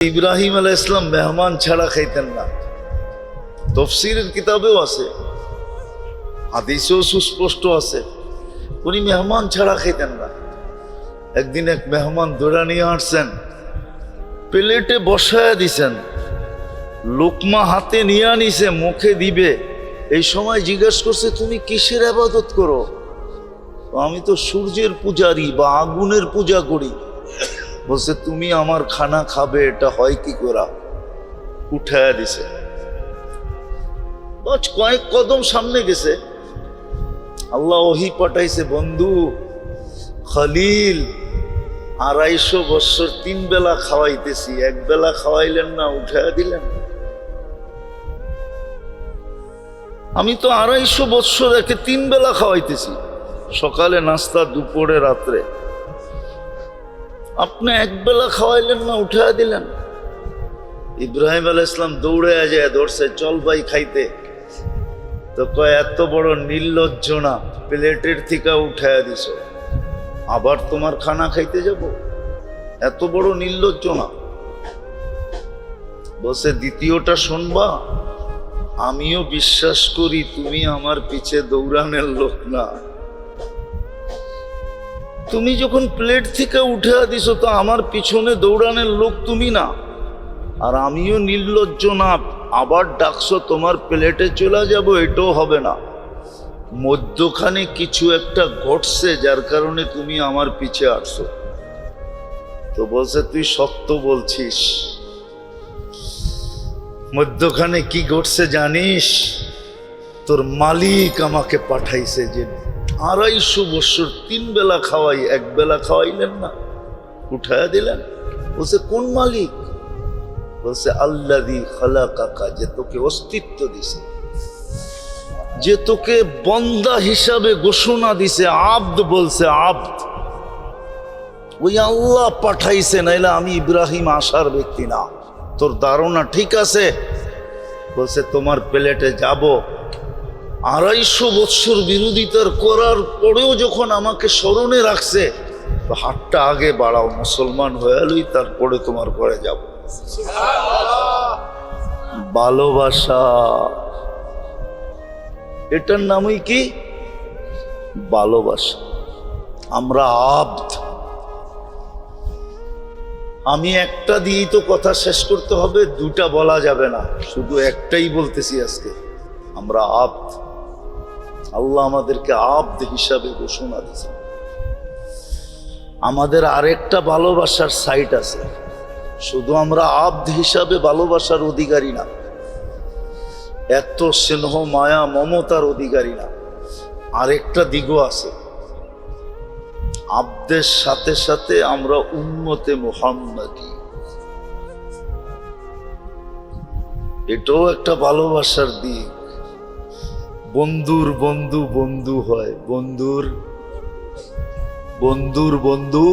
ইব্রাহিম আলাইহিস সালাম মেহমান ছাড়া খাইতেন না। তাফসীরের কিতাবেও আছে, হাদিসেও সুস্পষ্ট আছে, উনি মেহমান ছাড়া খাইতেন না। একদিন এক মেহমান দৌড়া নিয়ে আসছেন, প্লেটে বসায় দিছেন, লোকমা হাতে নিয়ে আনিছে, মুখে দিবে। এই সময় জিজ্ঞেস করছে, তুমি কিসের ইবাদত করো? আমি তো সূর্যের পূজারি বা আগুনের পূজা করি। বলছে, তুমি আমার খানা খাবে, এটা হয় কি করা? উঠায় দিছে। কয়েক কদম সামনে গেছে, আল্লাহ ওহী পাঠাইছে, বন্ধু খলিল ২৫০ বছর ৩ বেলা খাওয়াইতেছি, এক বেলা খাওয়াইলেন না, উঠায় দিলেন। আমি তো ২৫০ বছর একে ৩ বেলা খাওয়াইতেছি, সকালে নাস্তা, দুপুরে, রাত্রে। আপনি এক বেলা খাওয়াইলেন না, উঠায় দিলেন। ইব্রাহিম আলাইহিস সালাম দৌড়ে যায়, ধরছে, চল ভাই খাইতে। তো কয়, এত বড় নির্লজ্জ না, প্লেটের থেকে উঠায় দিছ, আবার তোমার খানা খাইতে যাব? এত বড় নির্লজ্জ না। বলছে, দ্বিতীয়টা শুনবা? আমিও বিশ্বাস করি তুমি আমার পিছে দৌড়ানোর লোক না। তুমি যখন প্লেট থেকে উঠে দিছো, তো আমার পিছনে দৌড়ানোর লোক তুমি না। আর আমিও নির্লজ্জ না, আবার ডাকছো, তোমার প্লেটে চলে যাব, এটাও হবে না। মধ্যখানে কিছু একটা ঘটছে, যার কারণে তুমি আমার পিছে আসছো। তো বলছে, তুই সত্য বলছিস। মধ্যখানে কি ঘটছে জানিস? তোর মালিক আমাকে পাঠাইছে, যে ২৫০ বছর ৩ বেলা খাওয়াই, এক বেলা খাওয়াইলেন না, উঠায়া দিলেন। বলছে, কোন মালিক? বলছে, আল্লাযী খালাকাকা, যে তোকে অস্তিত্ব দিছে, যে তোকে বন্দা হিসাবে ঘোষণা দিছে, আব্দ বলছে, আব্দ। ওই আল্লাহ পাঠাইছে, নাইলে আমি ইব্রাহিম আসার ব্যক্তি না। তোর ধারণা ঠিক আছে? বলছে, তোমার প্লেটে যাব। ২৫০ বছর বিরোধিতার করার পরেও যখন আমাকে স্মরণে রাখছে, তো হাতটা আগে বাড়াও, মুসলমান হয়ে লই, তারপরে তোমার ঘরে যাব। ভালোবাসা, এটার নামই কি? ভালোবাসা। আমরা আব্দ। আমি একটা দিয়েই তো কথা শেষ করতে হবে, দুটা বলা যাবে না, শুধু একটাই বলতেছি আজকে। আমরা আব্দ। আল্লাহ আমাদেরকে আব্দ হিসাবে ঘোষণা দিয়েছেন। আমাদের আরেকটা ভালোবাসার সাইট আছে, শুধু আমরা আব্দ হিসাবে ভালোবাসার অধিকারী না, এত স্নেহ মায়া মমতার অধিকারী না। আরেকটা দিকও আছে, আব্দের সাথে সাথে আমরা উম্মতে মুহাম্মাদি, এটাও একটা ভালোবাসার দিক। বন্ধুর বন্ধু বন্ধু হয়, বন্ধুর বন্ধুর বন্ধু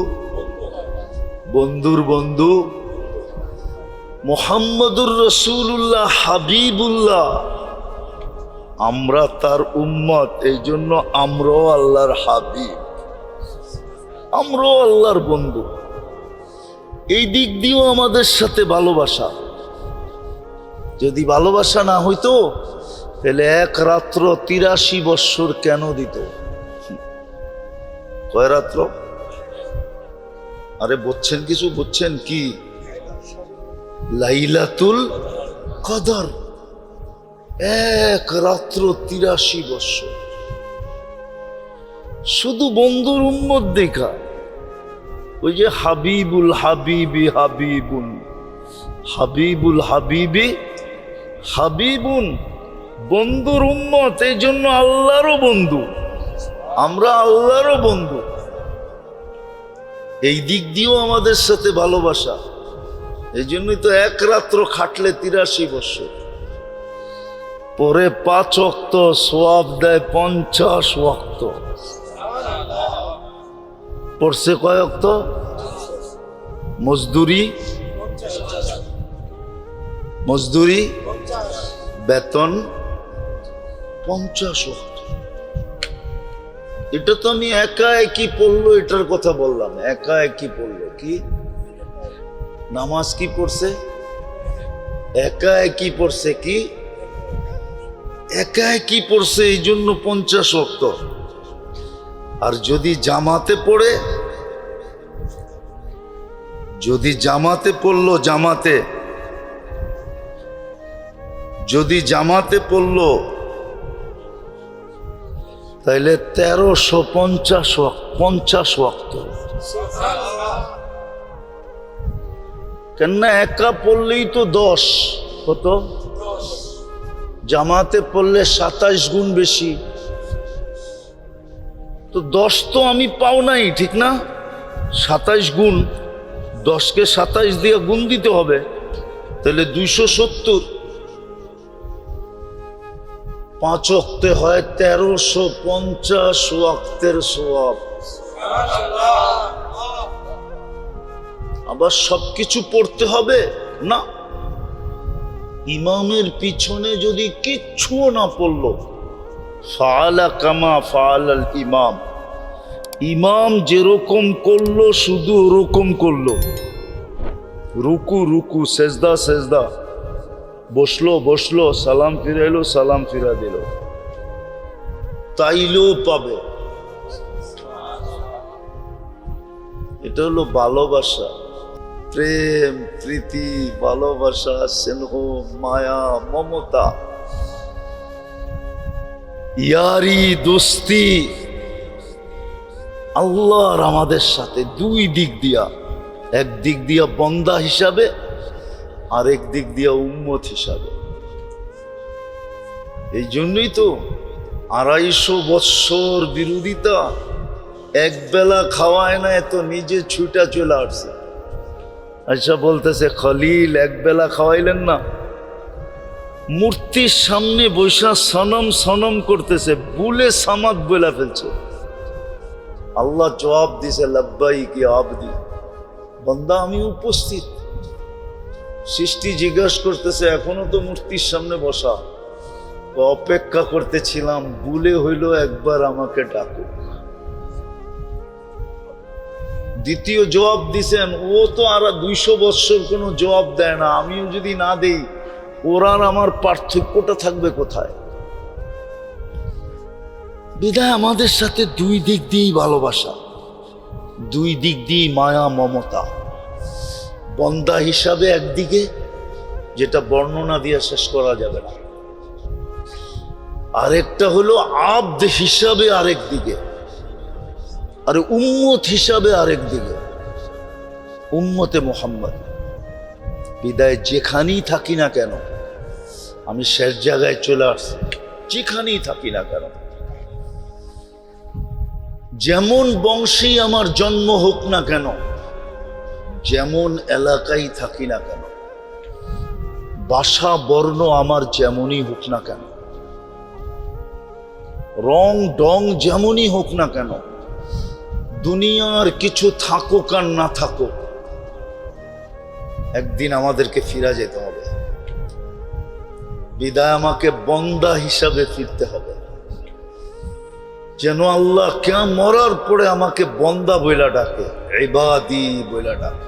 বন্ধুর বন্ধু। মুহাম্মদুর রাসূলুল্লাহ হাবিবুল্লাহ, আমরা তার উম্মত, এই জন্য আমরাও আল্লাহর হাবিব, আমরাও আল্লাহর বন্ধু। এই দিক দিয়েও আমাদের সাথে ভালোবাসা। যদি ভালোবাসা না হইতো, তাহলে এক রাত্র ৮৩ বৎসর কেন দিত? কয় রাত্র? আরে বুঝছেন কিছু? বুঝছেন কি? লাইলাতুল কদর, এক রাত্র ৮৩ বৎসর। শুধু বন্ধুর উম্মত দেখা। ওই যে হাবিবুল হাবিবি হাবিবুন, হাবিবুল হাবিবি হাবিবুন, বন্ধুর উম্মত, এই জন্য আল্লাহরও বন্ধু, আমরা আল্লাহরও বন্ধু। এই দিক দিয়েও আমাদের সাথে ভালোবাসা। এই জন্যই তো এক রাত্র খাটলে ৮৩ বৎসর, পরে ৫ ওয়াক্ত সওয়াব দেয় ৫০ ওয়াক্ত। পড়ছে কয় ওয়াক্ত? মজদুরি, মজদুরি, বেতন ৫০ ওয়াক্ত। এটা তো আমি একা একই পড়লো, এটার কথা বললাম, একা একই পড়লো। কি নামাজ কি পড়ছে? একা একই পড়ছে। কি একা একই পড়ছে, এই জন্য 50 ওয়াক্ত। আর যদি জামাতে পড়ে, যদি জামাতে পড়লো, যদি জামাতে পড়লো তাহলে 1350 ওয়াক্ত। কেননা একা পড়লেই তো 10, কত? জামাতে পড়লে 27 গুণ বেশি, তো 10 তো আমি পাও নাই, ঠিক না? 27 গুণ, 10কে 27 দিয়ে গুণ দিতে হবে, তাহলে 270। 5 ওয়াক্তে হয় 1350 ওয়াক্তের সওয়াব। আবার সবকিছু পড়তে হবে না। ইমামের পিছনে যদি কিচ্ছুও না পড়লো, ফাআলা কামা ফাআলাল ইমাম, ইমাম যেরকম করলো শুধু ওরকম করলো। রুকু রুকু, সেজদা সেজদা, বসলো বসলো, সালাম ফিরাইলো সালাম ফিরা দিল, তাইলেও পাবে। এটা হলো ভালোবাসা, প্রেম, প্রীতি, ভালোবাসা, স্নেহ, মায়া, মমতা, ইয়ারি, দোস্তি আল্লাহর আমাদের সাথে দুই দিক দিয়া। এক দিক দিয়া বন্দা হিসাবে, আরেক দিক দিয়া উম্মত হিসাবে। এই জন্যই তো 250 বৎসর বিরোধিতা, এক বেলা খাওয়ায় না, এত নিজে ছুটা চলে আসছে। আচ্ছা বলতেছে, খলিল এক বেলা খাওয়াইলেন না? মূর্তির সামনে বৈশা সনম সনম করতেছে, বুলে সামাদ বলে ফেলছে। আল্লাহ জবাব দিছে, লাব্বাইকি আবদি, বান্দা আমি উপস্থিত। সৃষ্টি জিজ্ঞাসা করতেছে, এখনো তো মূর্তির সামনে বসা, অপেক্ষা করতেছিলাম, বুলে হইল একবার আমাকে ডাকুক। দ্বিতীয় জবাব দিছেন, ও তো আর 200 বৎসর কোনো জবাব দেয় না, আমিও যদি না দেই ওর আর আমার পার্থক্যটা থাকবে কোথায়? বিধায় আমাদের সাথে দুই দিক দিয়েই ভালোবাসা, দুই দিক দিয়েই মায়া মমতা। বন্দা হিসাবে একদিকে, যেটা বর্ণনা দিয়ে শেষ করা যাবে না, আরেকটা হলো আব্দ হিসাবে আরেক দিকে, আর উম্মত হিসাবে আরেক দিকে, উম্মতে মুহাম্মদ। বিদায় যেখানেই থাকি না কেন, আমি শেষ জায়গায় চলে আসছি, যেখানেই থাকি না কেন, যেমন বংশেই আমার জন্ম হোক না কেন, যেমন এলাকায় থাকি না কেন, ভাষা বর্ণ আমার যেমনই হোক না কেন, রং ডং যেমনই হোক না কেন, দুনিয়ার কিছু থাকুক আর না থাকুক, একদিন আমাদেরকে ফিরে যেতে হবে। বিদায় আমাকে বন্দা হিসাবে ফিরতে হবে, যেন আল্লাহ কে মরার পরে আমাকে বন্দা বইলা ডাকে, ইবাদি বইলা ডাকে।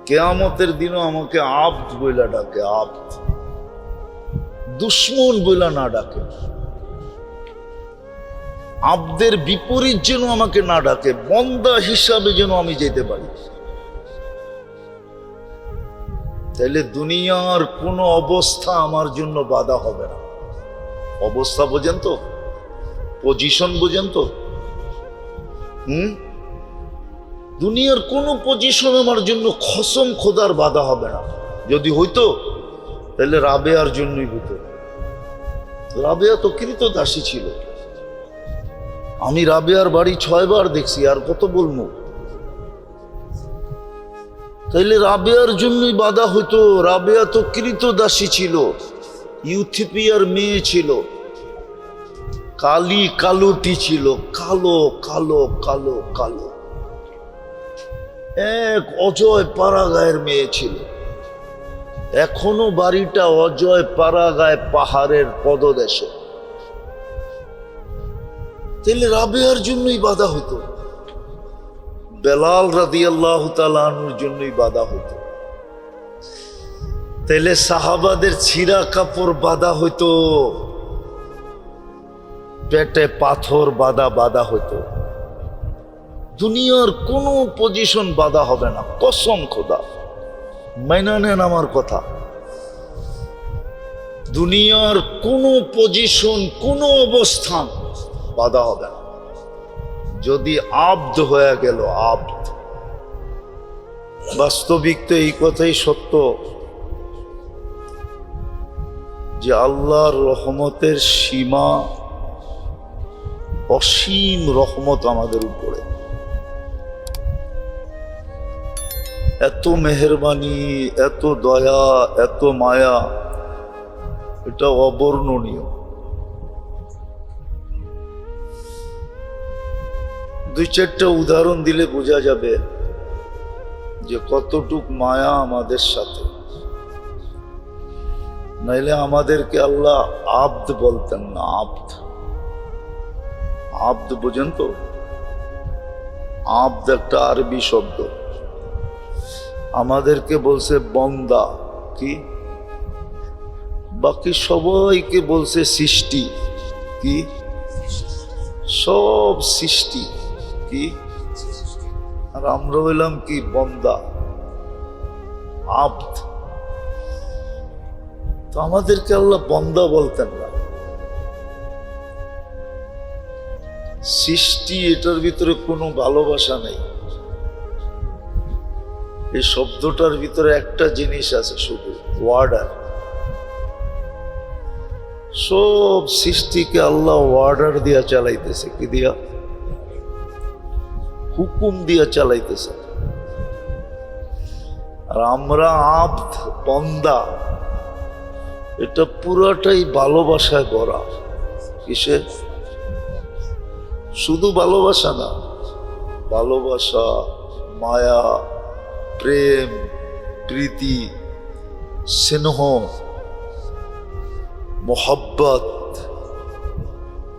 কিয়ামতের দিনও আমাকে আব্দ বইলা ডাকে, আব্দ, দুশ্মন বইলা না ডাকে। আব্দের বিপরীত যেন আমাকে না ডাকে, বন্দা হিসাবে যেন আমি যেতে পারি। তাইলে দুনিয়ার কোনো অবস্থা আমার জন্য বাধা হবে না। অবস্থা বোঝেন তো, পজিশন বোঝেন তো? দুনিয়ার কোনো পজিশন আমার জন্য কসম খোদার বাধা হবে না। যদি হইতো তাহলে রাবেয়ার জন্যই হইতো। রাবেয়া তো কৃতদাসী ছিল, আমি রাবেয়ার বাড়ি 6 বার দেখছি, আর কত বলবো? তাইলে রাবেয়ার জন্যই বাধা হইতো। রাবেয়া তো কৃতদাসী ছিল, ইউথিপিয়ার মেয়ে ছিল, কালি কালোটি ছিল, কালো কালো কালো কালো, এক অজয় পাড়াগাঁয়ের মেয়ে ছিল। এখনো বাড়িটা অজয় পাড়াগাঁয় পাহাড়ের পদদেশে। তাহলে রাবেয়ার জন্যই বাধা হইতো, বেলাল রাদিয়াল্লাহু তাআলা আনহুর জন্যই বাধা হইতো। তাহলে সাহাবাদের ছিঁড়া কাপড় বাঁধা হইতো, পেটে পাথর বাঁধা হইতো। দুনিয়ার কোনো পজিশন বাঁধা হবে না, কসম খোদা, মাইনা নেন আমার কথা। দুনিয়ার কোনো পজিশন, কোনো অবস্থান বাঁধা হবে না। যদি আব্দ হয়ে গেল, আব্দ, বাস্তবিক তো এই কথাই সত্য যে আল্লাহর রহমতের সীমা, অসীম রহমত আমাদের উপরে। এত মেহেরবানি, এত দয়া, এত মায়া, এটা অবর্ণনীয়। দুই চারটা উদাহরণ দিলে বোঝা যাবে যে কতটুক মায়া আমাদের সাথে। নাইলে আমাদেরকে আল্লাহ আব্দ বলতেন না। আব্দ, আব্দ বোঝেন তো? আব্দ একটা আরবি শব্দ। আমাদেরকে বলছে বন্দা, কি? বাকি সবাইকে বলছে সৃষ্টি, কি? সব সৃষ্টি, কি? আর আমরা হইলাম কি? বন্দা, আব্দ। তো আমাদেরকে আল্লাহ বন্দা বলতেন না। সৃষ্টি, এটার ভিতরে কোনো ভালোবাসা নেই। এই শব্দটার ভিতরে একটা জিনিস আছে, শুধু ওয়ার্ডার। সব সৃষ্টিকে আল্লাহ ওয়ার্ডার দিয়া চালাইতেছে। কি দিয়া? হুকুম দিয়া চালাইতেছে। আর আমরা আব্দ, বন্দা, এটা পুরাটাই ভালোবাসায় ভরা। কিসে? শুধু ভালোবাসা না, ভালোবাসা, মায়া, প্রেম, প্রীতি, স্নেহ, মোহাব্বত,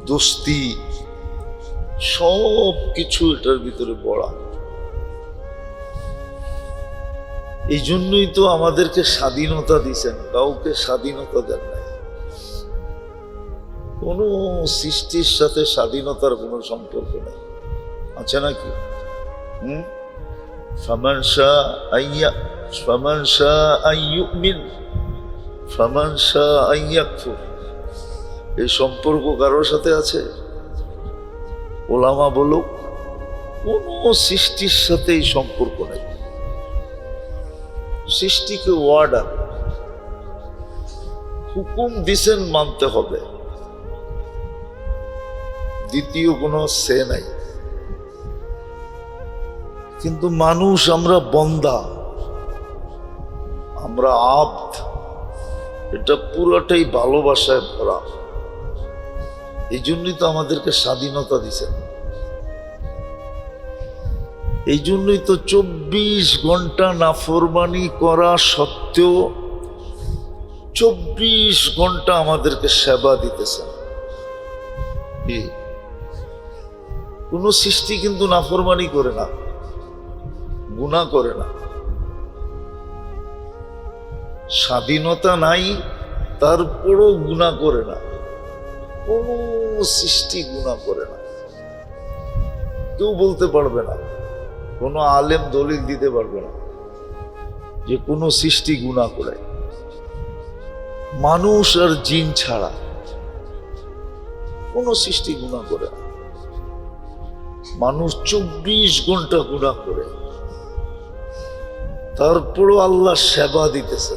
দোস্তি, সব কিছু এটার ভিতরে পড়া। এই জন্যই তো আমাদেরকে স্বাধীনতা দিছেন, কাউকে স্বাধীনতা দেন নাই। কোন সৃষ্টির সাথে স্বাধীনতার কোনো সম্পর্ক নেই, আছে নাকি? ফামান শাআ ইউমিন ফামান শাআ ইয়াকফুর। এই সম্পর্ক কারোর সাথে আছে? ওলামা বলুক, কোন সৃষ্টির সাথে এই সম্পর্ক নেই। সৃষ্টিকে ওয়ার্ডার, হুকুম দিছেন, মানতে হবে। দ্বিতীয় কোনো সে নাই। কিন্তু মানুষ, আমরা বন্দা, আমরা আব্দ, এটা পুরোটাই ভালোবাসায় ভরা। এই জন্যই তো আমাদেরকে স্বাধীনতা দিছেন। এই জন্যই তো 24 ঘন্টা নাফরমানি করা সত্ত্বেও 24 ঘন্টা আমাদেরকে সেবা দিতেছেন। কোন সৃষ্টি কিন্তু নাফরমানি করে না, গুনাহ করে না। স্বাধীনতা নাই, তারপরও গুনাহ করে না। কোন সৃষ্টি গুনাহ করে না। কেউ বলতে পারবে না, কোন আলেম দলিল দিতে পারবে না যে কোন সৃষ্টি গুনাহ করে। মানুষ আর জিন ছাড়া কোন সৃষ্টি গুনাহ করে না। মানুষ 24 ঘন্টা গুনাহ করে, তারপরও আল্লাহ সেবা দিতেছে।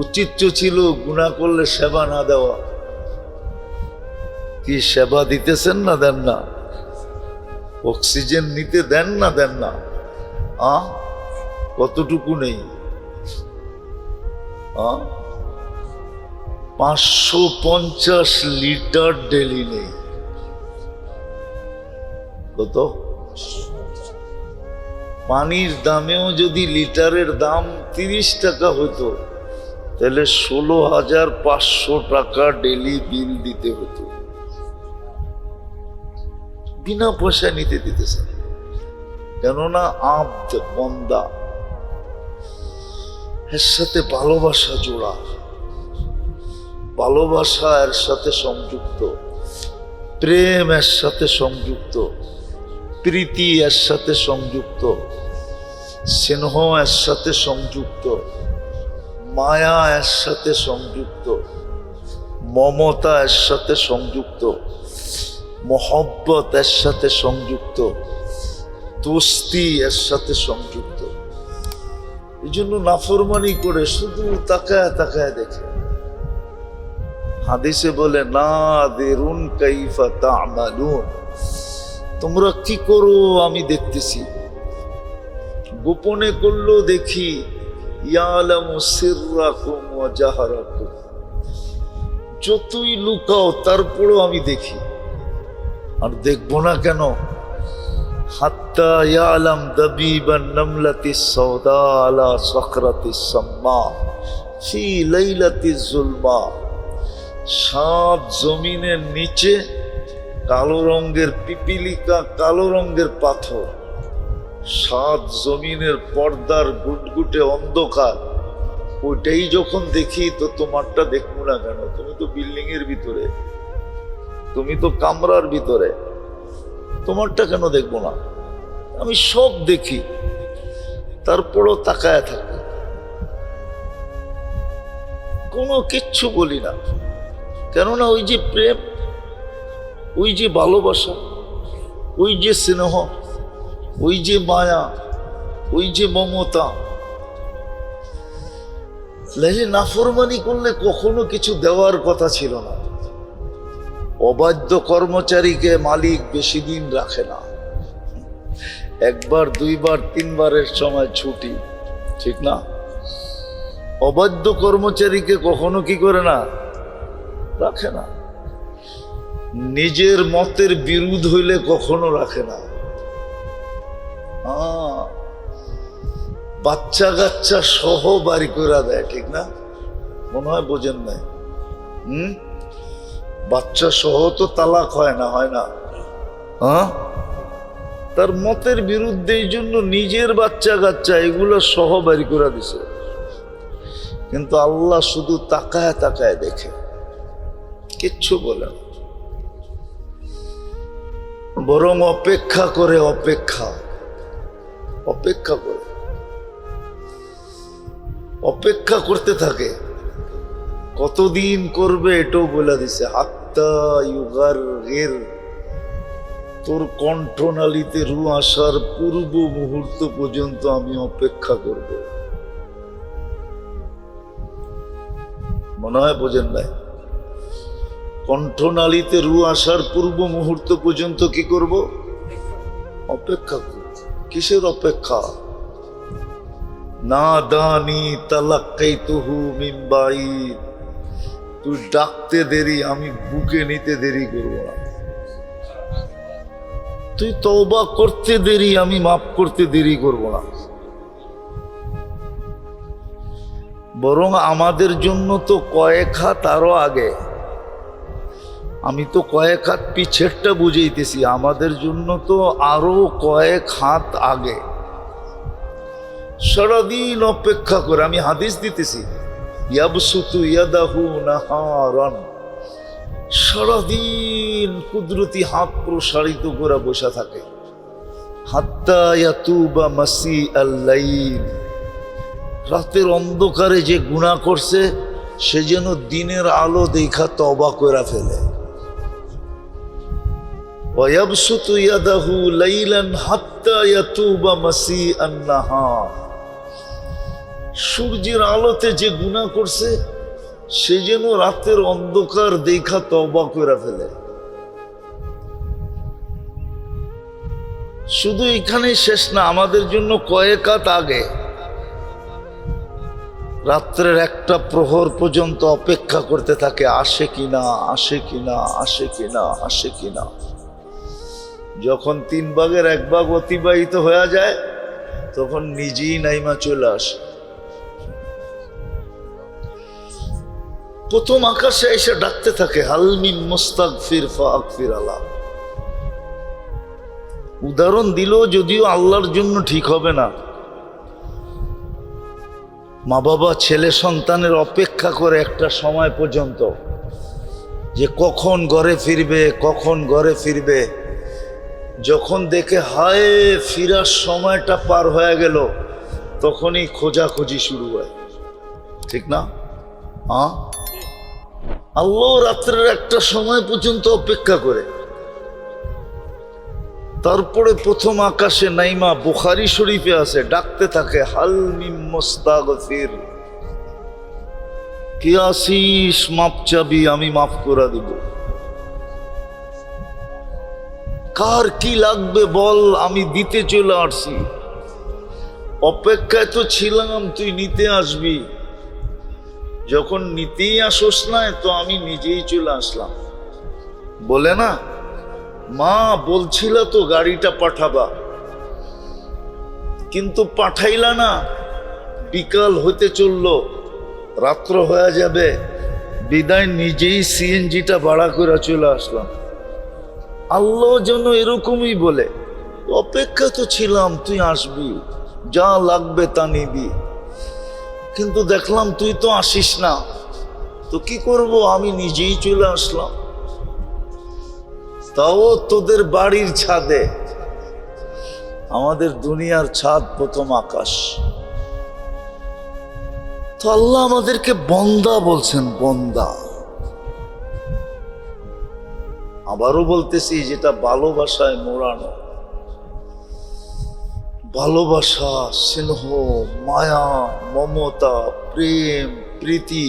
উচিত ছিল গুনাহ করলে সেবা না দেওয়া। কি সেবা দিতেছেন না দেন না? অক্সিজেন নিতে দেন না দেন না? কতটুকু নেই? 550 লিটার ডেলি নেই। কত? পানির দামেও যদি লিটারের দাম 30 টাকা হতো, তাহলে 16,500 টাকা ডেলি বিল দিতে হতো। বিনা পয়সা নিতে দিতেছেন, কেননা আব্দ, বন্দা। এর সাথে ভালোবাসা জোড়া, ভালোবাসা এর সাথে সংযুক্ত, প্রেম এর সাথে সংযুক্ত, প্রীতি এর সাথে সংযুক্ত, স্নেহ এর সাথে সংযুক্ত, মায়া এর সাথে সংযুক্ত, মমতা এর সাথে সংযুক্ত, মহব্বত এর সাথে সংযুক্ত, দোস্তি এর সাথে সংযুক্ত। এই জন্য নাফরমানি করে শুধু তাকায় তাকায় দেখে। হাদিসে বলে নাদিরুন কাইফা তা'মালুন, তোমরা কি করো আমি দেখতেছি, গোপনে করলেও দেখি, ইয়ালামু সিররাকুম ওয়া জাহরাকুম, যতই লুকাও তারপরও আমি দেখি। আর দেখবো না কেন? হাত্তা ইয়ালাম দাবিবান নামলাতিস সাওদা আলা সাখরাতিস সাম্মা ফি লাইলাতিজ যুলমা, সাত জমিনের নিচে কালো রঙের পিপিলিকা, কালো রঙের পাথর, সাত জমিনের পর্দার গুটগুটে অন্ধকার, ওইটাই যখন দেখি তো তোমারটা দেখবো না কেন? তুমি তো বিল্ডিং এর ভিতরে, তুমি তো কামরার ভিতরে, তোমারটা কেন দেখবো না? আমি সব দেখি, তারপরও তাকায় থাকি, কোনো কিচ্ছু বলি না। কেননা ওই যে প্রেম, ওই যে ভালোবাসা, ওই যে স্নেহ, ওই যে মায়া, ওই যে মমতা। নাফরমানি করলে কখনো কিছু দেওয়ার কথা ছিল না। অবাধ্য কর্মচারীকে মালিক বেশি দিন রাখে না, একবার দুইবার তিনবারের সময় ছুটি, ঠিক না? অবাধ্য কর্মচারীকে কখনো কি করে না, রাখে না। নিজের মতের বিরোধ হইলে কখনো রাখে না। বাচ্চা কাচ্চা সহ বাড়ি করে দেয়, ঠিক না? মনে হয় বোঝেন নাই। বাচ্চা সহ তো তালাক হয় না, হয় না? তার মতের বিরুদ্ধে এই জন্য নিজের বাচ্চা কাচ্চা এগুলো সহ বাড়ি করে দিছে। কিন্তু আল্লাহ শুধু তাকায় তাকায় দেখে, কিচ্ছু বলে না, বরং অপেক্ষা করে, অপেক্ষা করে, অপেক্ষা করতে থাকে। কতদিন করবে এটাও বলে দিছে, হাত্তা ইউগারগির, তোর কণ্ঠনালীতে রু আসার পূর্ব মুহূর্ত পর্যন্ত আমি অপেক্ষা করব। মনে হয় বোঝেন নাই? কণ্ঠনালীতে রু আসার পূর্ব মুহূর্ত পর্যন্ত কি করব? অপেক্ষা করব। কিসের অপেক্ষা? না দানি তালাক্কাইতুহু মিন বাঈদ, তুই ডাকতে দেরি, আমি বুকে নিতে দেরি করব না। তুই তওবা করতে দেরি, আমি মাফ করতে দেরি করব না। বরং আমাদের জন্য তো কয়েক হাত আরো আগে। আমি তো কয়েক হাত পিছেরটা বুঝাইতেছি, আমাদের জন্য তো আরো কয়েক হাত আগে। সারাদিন অপেক্ষা করে, আমি হাদিস দিতেছি, ইয়াবসুতু ইয়াদাহু নাহারান, সারাদিন কুদরতি হাত প্রসারিত করে বসে থাকে। হাত্তা ইয়াতুবা মাসি আল-লাইল, রাতের অন্ধকারে যে গুনাহ করছে সে যেন দিনের আলো দেখা তওবা করে ফেলে। ওয়ায়াবসুতু ইয়াদাহু লাইলান হাত্তা ইয়াতুবা মাসি আন-নাহার, সূর্যের আলোতে যে গুনাহ করছে সে যেন রাতের অন্ধকার দেখা তওবা করে ফেলে। শুধু এখানেই শেষ না, আমাদের জন্য কয়েক হাত আগে। রাত্রের একটা প্রহর পর্যন্ত অপেক্ষা করতে থাকে, আসে কিনা, আসে কিনা, আসে কিনা, আসে কিনা। যখন 3 ভাগের 1 ভাগ অতিবাহিত হয়ে যায় তখন নিজেই নাইমা চলে আসে। প্রথম আকাশে এসে ডাকতে থাকে, হাল মিন মুস্তাগফির ফাগফির আলাহ। উদাহরণ দিল, যদিও আল্লাহর জন্য ঠিক হবে না। মা বাবা ছেলে সন্তানের অপেক্ষা করে একটা সময় পর্যন্ত, যে কখন ঘরে ফিরবে, কখন ঘরে ফিরবে। যখন দেখে হায় ফিরার সময়টা পার হয়ে গেল, তখনই খোঁজাখুঁজি শুরু হয়, ঠিক না? হ্যাঁ, আল্লাহ রাত্রের একটা সময় পর্যন্ত অপেক্ষা করে, তারপরে প্রথম আকাশে নাইমা, বুখারী শরীফে আছে, ডাকতে থাকে হাল মিন মুস্তাগফির, কি আসিস, মাপ চাবি, আমি মাফ করে দিব। কার কি লাগবে বল, আমি দিতে চলে আসছি। অপেক্ষায় তো ছিলাম তুই নিতে আসবি, যখন নিতেই আসোস না তো আমি নিজেই চলে আসলাম। বলে না, মা বলছিল তো গাড়িটা পাঠাবা, কিন্তু পাঠাইলা না। বিকাল হতে চললো, রাত্র হয়ে যাবে, বিদায় নিজেই সিএনজিটা ভাড়া করে চলে আসলাম। আল্লাহ যেন এরকমই বলে, অপেক্ষা তো ছিলাম তুই আসবি, যা লাগবে তা নিবি, কিন্তু দেখলাম তুই তো আসিস না, তো কি করব, আমি নিজেই চলে আসলাম। তাও তোদের বাড়ির ছাদে, আমাদের দুনিয়ার ছাদ প্রথম আকাশ। তো আল্লাহ আমাদেরকে বন্দা বলছেন, বন্দা। আবারও বলতেছি, যেটা ভালোবাসায় মোড়ানো, ভালোবাসা, স্নেহ, মায়া, মমতা, প্রেম, প্রীতি,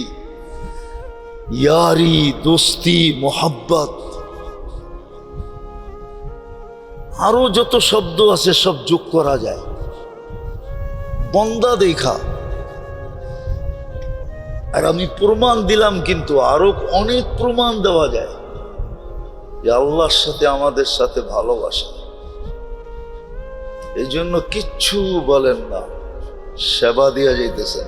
ইয়ারি, দোস্তি, মোহাব্বত, আরো যত শব্দ আছে সব যোগ করা যায় বন্দা দেখা। আর আমি প্রমাণ দিলাম, কিন্তু আরো অনেক প্রমাণ দেওয়া যায় যে আল্লাহর সাথে আমাদের সাথে ভালোবাসা। এই জন্য কিচ্ছু বলেন না, সেবা দিয়া যাইতেছেন,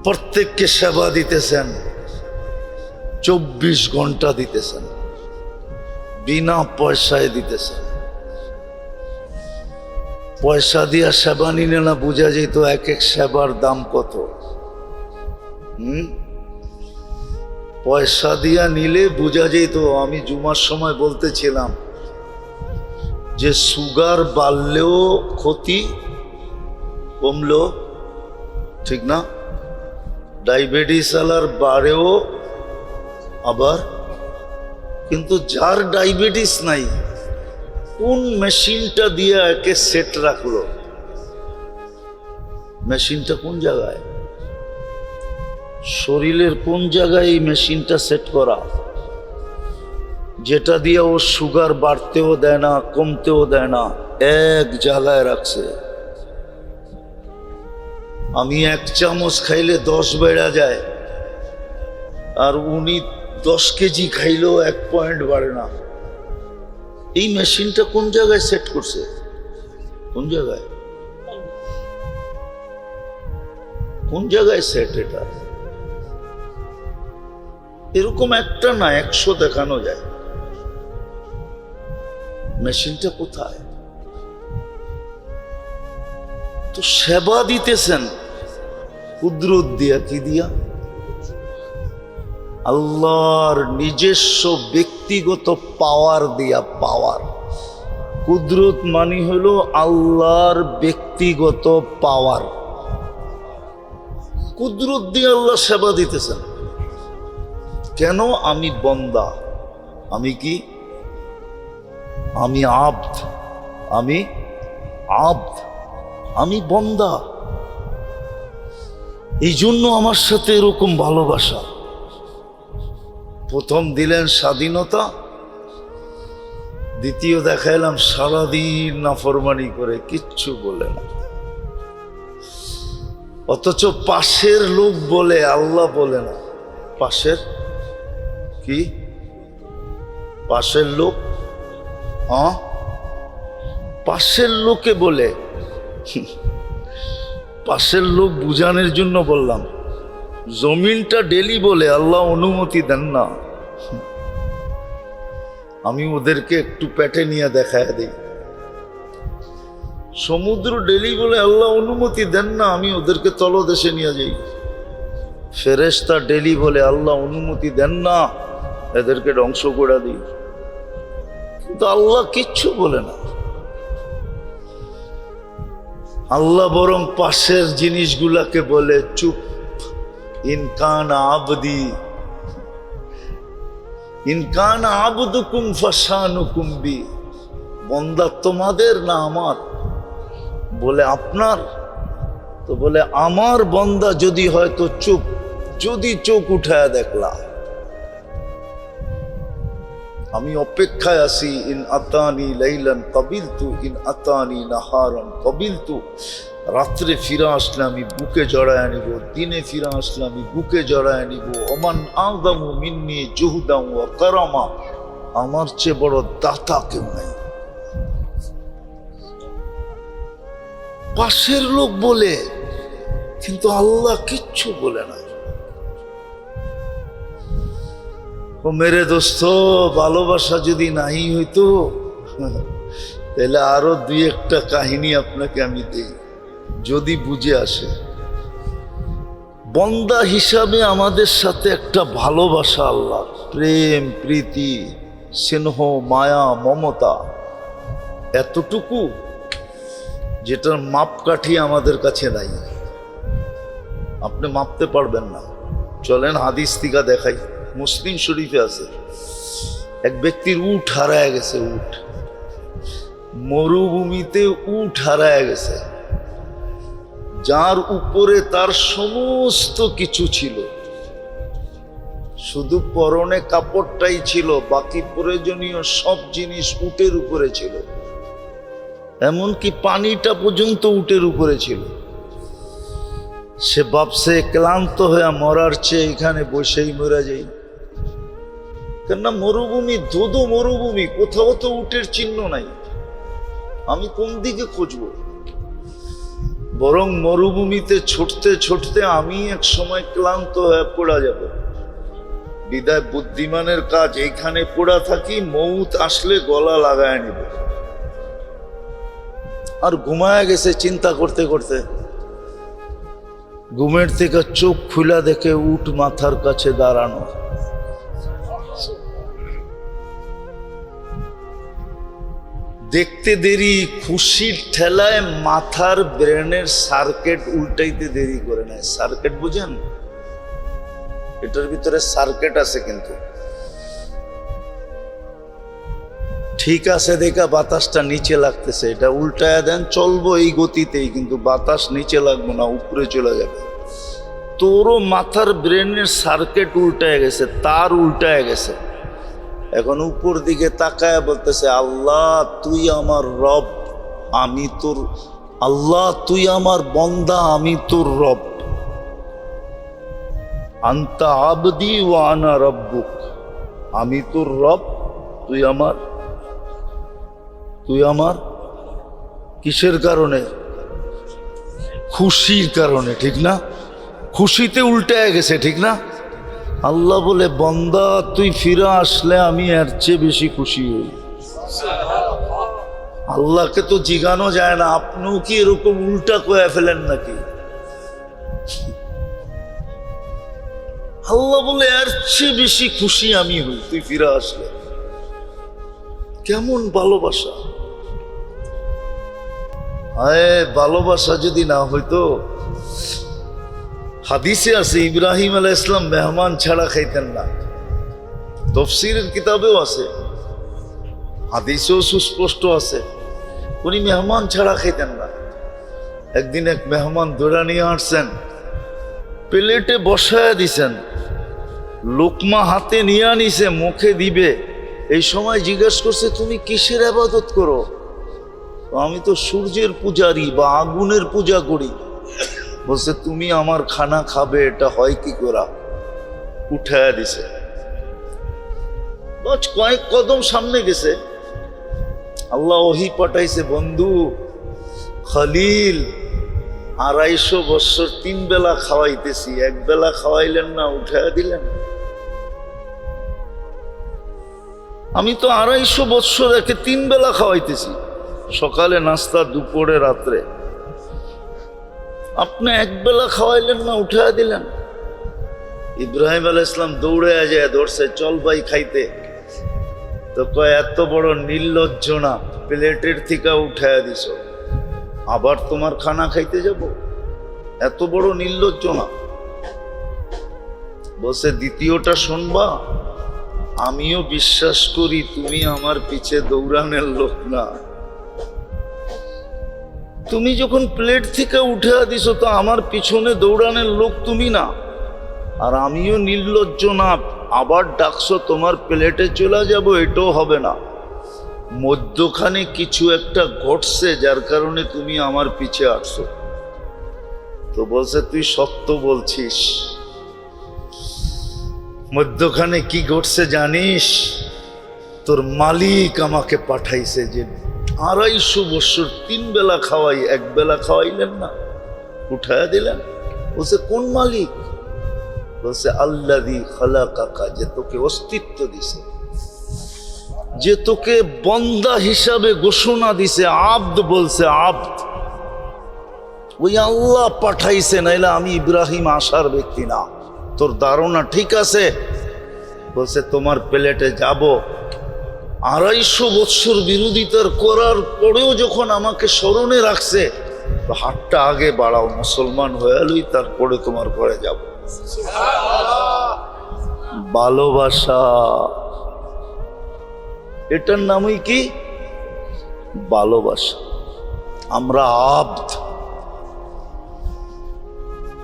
প্রত্যেককে সেবা দিতেছেন, 24 ঘন্টা দিতেছেন, বিনা পয়সায় দিতেছেন। পয়সা দিয়া সেবা নিলে না বোঝা যেত এক এক সেবার দাম কত। পয়সা দিয়া নিলে বোঝা যেত। আমি জুমার সময় বলতেছিলাম যে সুগার বাড়লেও ক্ষতি, কমলেও ঠিক না, ডায়াবেটিস আলার বাড়েও আবার, কিন্তু যার ডায়াবেটিস নাই, কোন মেশিনটা দিয়ে একে সেট রাখলো? মেশিনটা কোন জায়গায়, শরীরের কোন জায়গায় এই মেশিনটা সেট করা, যেটা দিয়ে ও সুগার বাড়তেও দেয় না, কমতেও দেয় না, এক জায়গায় রাখছে। আমি 1 চামচ খাইলে 10 বেড়া যায়, আর উনি 10 কেজি খাইলেও 1 পয়েন্ট বাড়ে না। এই মেশিনটা কোন জায়গায় সেট করছে? কোন জায়গায়, কোন জায়গায় সেট? এটা এরকম একটা না, 100 দেখানো যায়। মেশিনটা কোথায়? তো সেবা দিতেছেন কুদরত দিয়া, কি দিয়া? আল্লাহর নিজস্ব ব্যক্তিগত পাওয়ার দিয়া। পাওয়ার, কুদরত মানি হলো আল্লাহর ব্যক্তিগত পাওয়ার। কুদরত দিয়ে আল্লাহ সেবা দিতেছেন। কেন? আমি বন্দা। আমি কি? আমি আব্দ। আমি আব্দ, আমি বন্দা। এই জন্য আমার সাথে এরকম ভালোবাসা। প্রথম দিলেন স্বাধীনতা, দ্বিতীয় দেখাইলাম সারাদিন নাফরমানি করে, কিচ্ছু বলে না। অথচ পাশের লোক বলে, আল্লাহ বলে না। পাশের কি? পাশের লোক, পাশের লোকে বলে। পাশের লোক বুঝানোর জন্য বললাম। জমিনটা ডেলি বলে, আল্লাহ অনুমতি দেন না। আমি ওদেরকে একটু পেটে নিয়ে দেখায় দিই। সমুদ্র ডেলি বলে আল্লাহ অনুমতি দেন না আমি ওদেরকে তলদেশে নিয়ে যাই। ফেরেশতা ডেলি বলে আল্লাহ অনুমতি দেন না এদেরকে ধ্বংস করে দিই, কিন্তু আল্লাহ কিচ্ছু বলে না। আল্লাহ বরং পাশের জিনিসগুলাকে বলে চুপ, ইনকান আবদি ইনকান আবদুকুম ফাশানুকুম বি, বন্দা তোমাদের না আমার? বলে আপনার। তো বলে আমার বন্দা যদি হয় তো চুপ, যদি চোখ উঠায় দেখলা আমি অপেক্ষায় আছি। ইন আতানি লাইলান কাবিলতু ইন আতানি নাহারান কাবিলতু, রাত্রে ফিরে আসলে আমি বুকে জড়ায় নিব, দিনে ফিরে আসলে আমি বুকে জড়ায় নিব। ওমান আযমু মিন্নি জুহদান ওয়া কারামা, আমার চেয়ে বড় দাতা কেউ নাই। পাশের লোক বলে, কিন্তু আল্লাহ কিচ্ছু বলে না। ও মেরে দোস্ত, ভালোবাসা যদি নাই হইতো তাহলে আরো দুই একটা কাহিনী আপনাকে আমি দেই, যদি বুঝে আসে। বন্দা হিসাবে আমাদের সাথে একটা ভালোবাসা, আল্লাহ প্রেম, প্রীতি, স্নেহ, মায়া, মমতা, এতটুকু যেটার মাপকাঠি আমাদের কাছে নাই। আপনি মাপতে পারবেন না। চলেন হাদিস থেকে দেখাই, মুসলিম শরীফে আছে। এক ব্যক্তির উট হারায় গেছে, উট মরুভূমিতে উট হারায় গেছে, যার উপরে তার সমস্ত কিছু ছিল, শুধু পরনে কাপড়টাই ছিল, বাকি প্রয়োজনীয় সব জিনিস উটের উপরে ছিল, এমনকি পানিটা পর্যন্ত উটের উপরে ছিল। সে ভাবছে ক্লান্ত হয়ে মরার চেয়ে এখানে বসেই মরা যাই। কেননা মরুভূমি, ধোধো মরুভূমি, কোথাও তো উটের চিহ্ন নাই, আমি কোন দিকে খুঁজবো? বরং মরুভূমিতে ছুটতে ছুটতে আমি এক সময় ক্লান্ত হয়ে পড়া যাব। বিদায় বুদ্ধিমানের কাজ এইখানে পড়া থাকি, মৌত আসলে গলা লাগায় নিব। আর ঘুমায় গেছে চিন্তা করতে করতে। ঘুমের থেকে চোখ খুলা দেখে উট মাথার কাছে দাঁড়ানো। দেখতে দেরি, খুশির ঠেলায় মাথার ব্রেনের সার্কিট উল্টাইতে দেরি করে নেয়। সার্কিট বুঝেন? এটার ভিতরে সার্কিট আছে, কিন্তু ঠিক আছে দেখা বাতাসটা নিচে লাগতেছে, এটা উল্টায় দেন, চলবো এই গতিতেই, কিন্তু বাতাস নিচে লাগবে না, উপরে চলে যাবে। তোরও মাথার ব্রেনের সার্কিট উল্টায় গেছে, তার উল্টায় গেছে। এখন উপর দিকে তাকায় বলতেছে, আল্লাহ তুই আমার রব, আমি তোর। আল্লাহ তুই আমার বন্দা, আমি তোর রব। আনতা আবদি ওয়া আনা রব্বুক, আমি তোর রব, তুই আমার। তুই আমার কিসের কারণে? খুশির কারণে, ঠিক না? খুশিতে উল্টায় গেছে, ঠিক না? আল্লাহ বলে, বন্দা তুই ফিরে আসলে আমি এর চেয়ে বেশি খুশি হই। আল্লাহকে তো জিগানো যায় না, আপনিও কি এরকম উল্টা কয়ে ফেলেন নাকি? আল্লাহ বলে, এর চেয়ে বেশি খুশি আমি হই তুই ফিরে আসলে। কেমন ভালোবাসা! হায়, ভালোবাসা যদি না হইতো, হাদিসে আছে ইব্রাহিম আলাইহিস সালাম মেহমান ছাড়া খাইতেন না, তাফসীরের কিতাবেও আছে, হাদিসেও সুস্পষ্ট আছে, উনি মেহমান ছাড়া খাইতেন না। একদিন এক মেহমান ধরে নিয়ে আসছেন, প্লেটে বসায় দিছেন, লোকমা হাতে নিয়ে আনিছে, মুখে দিবে। এই সময় জিজ্ঞেস করছে, তুমি কিসের ইবাদত করো? আমি তো সূর্যের পূজারি বা আগুনের পূজা করি। বলছে, তুমি আমার খানা খাবে, এটা হয় কি করা? উঠায় দিছে। কয়েক কদম সামনে গেছে, আল্লাহ ওহী পাঠাইছে, বন্ধু খলিল 250 বছর 3 বেলা খাওয়াইতেছি, এক বেলা খাওয়াইলেন না, উঠায় দিলেন। আমি তো 250 বছর একে 3 বেলা খাওয়াইতেছি, সকালে নাস্তা, দুপুরে, রাত্রে। আপনি একবেলা খাওয়াইলেন না, উঠায় দিলেন। ইব্রাহিম আলাইহিস সালাম দৌড়ে যায়, ধরছে, চল ভাই খাইতে। তো কয়, এত বড় নির্লজ্জ না, প্লেটের থেকে উঠায় দিছ, আবার তোমার খানা খাইতে যাব? এত বড় নির্লজ্জ না। বলছে, দ্বিতীয়টা শুনবা? আমিও বিশ্বাস করি তুমি আমার পিছে দৌড়ানোর লোক না। তুমি যখন প্লেট থেকে উঠে দিছো তো আমার পিছনে দৌড়ানোর লোক তুমি না। আর আমিও নির্লজ্জ না, আবার ডাকছো তোমার প্লেটে চলে যাব, এটাও হবে না। মধ্যখানে কিছু একটা ঘটছে যার কারণে তুমি আমার পিছে আসছো। তো বলছে, তুই সত্য বলছিস। মধ্যখানে কি ঘটছে জানিস? তোর মালিক আমাকে পাঠাইছে যে 250 বছর 3 বেলা খাওয়াই, 1 বেলা খাওয়াইলেন না, উঠায়া দিলেন। বলছে, কোন মালিক? বলছে, আল্লাযী খালাকাকা, যে তোকে অস্তিত্ব দিছে, যে তোকে বন্দা হিসাবে ঘোষণা দিছে, আব্দ বলছে, আব্দ। ওই আল্লাহ পাঠাইছে, নাইলে আমি ইব্রাহিম আসার ব্যক্তি না। তোর ধারণা ঠিক আছে? বলছে, তোমার প্লেটে যাব। 250 বছর বিরোধিতার করার পরেও যখন আমাকে স্মরণে রাখছে, তো হাতটা আগে বাড়াও, মুসলমান হয়ে লই, তারপরে তোমার ঘরে যাব। ভালোবাসা, এটার নামই কি? ভালোবাসা। আমরা আব্দ।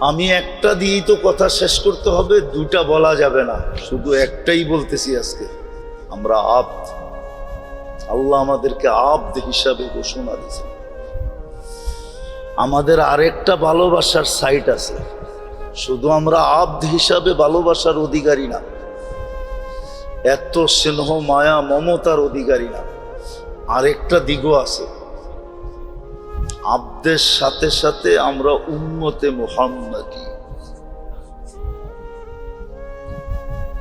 আমি একটা দিয়েই তো কথা শেষ করতে হবে, দুটা বলা যাবে না, শুধু একটাই বলতেছি আজকে। আমরা আব্দ। আল্লাহ আমাদেরকে আব্দ হিসাবে ঘোষণা দিয়েছে। আমাদের আরেকটা ভালোবাসার সাইট আছে, শুধু আমরা আব্দ হিসাবে ভালোবাসার অধিকারী না, এত স্নেহ মায়া মমতার অধিকারী না। আরেকটা দিকও আছে। আব্দের সাথে সাথে আমরা উম্মতে মুহাম্মাদি,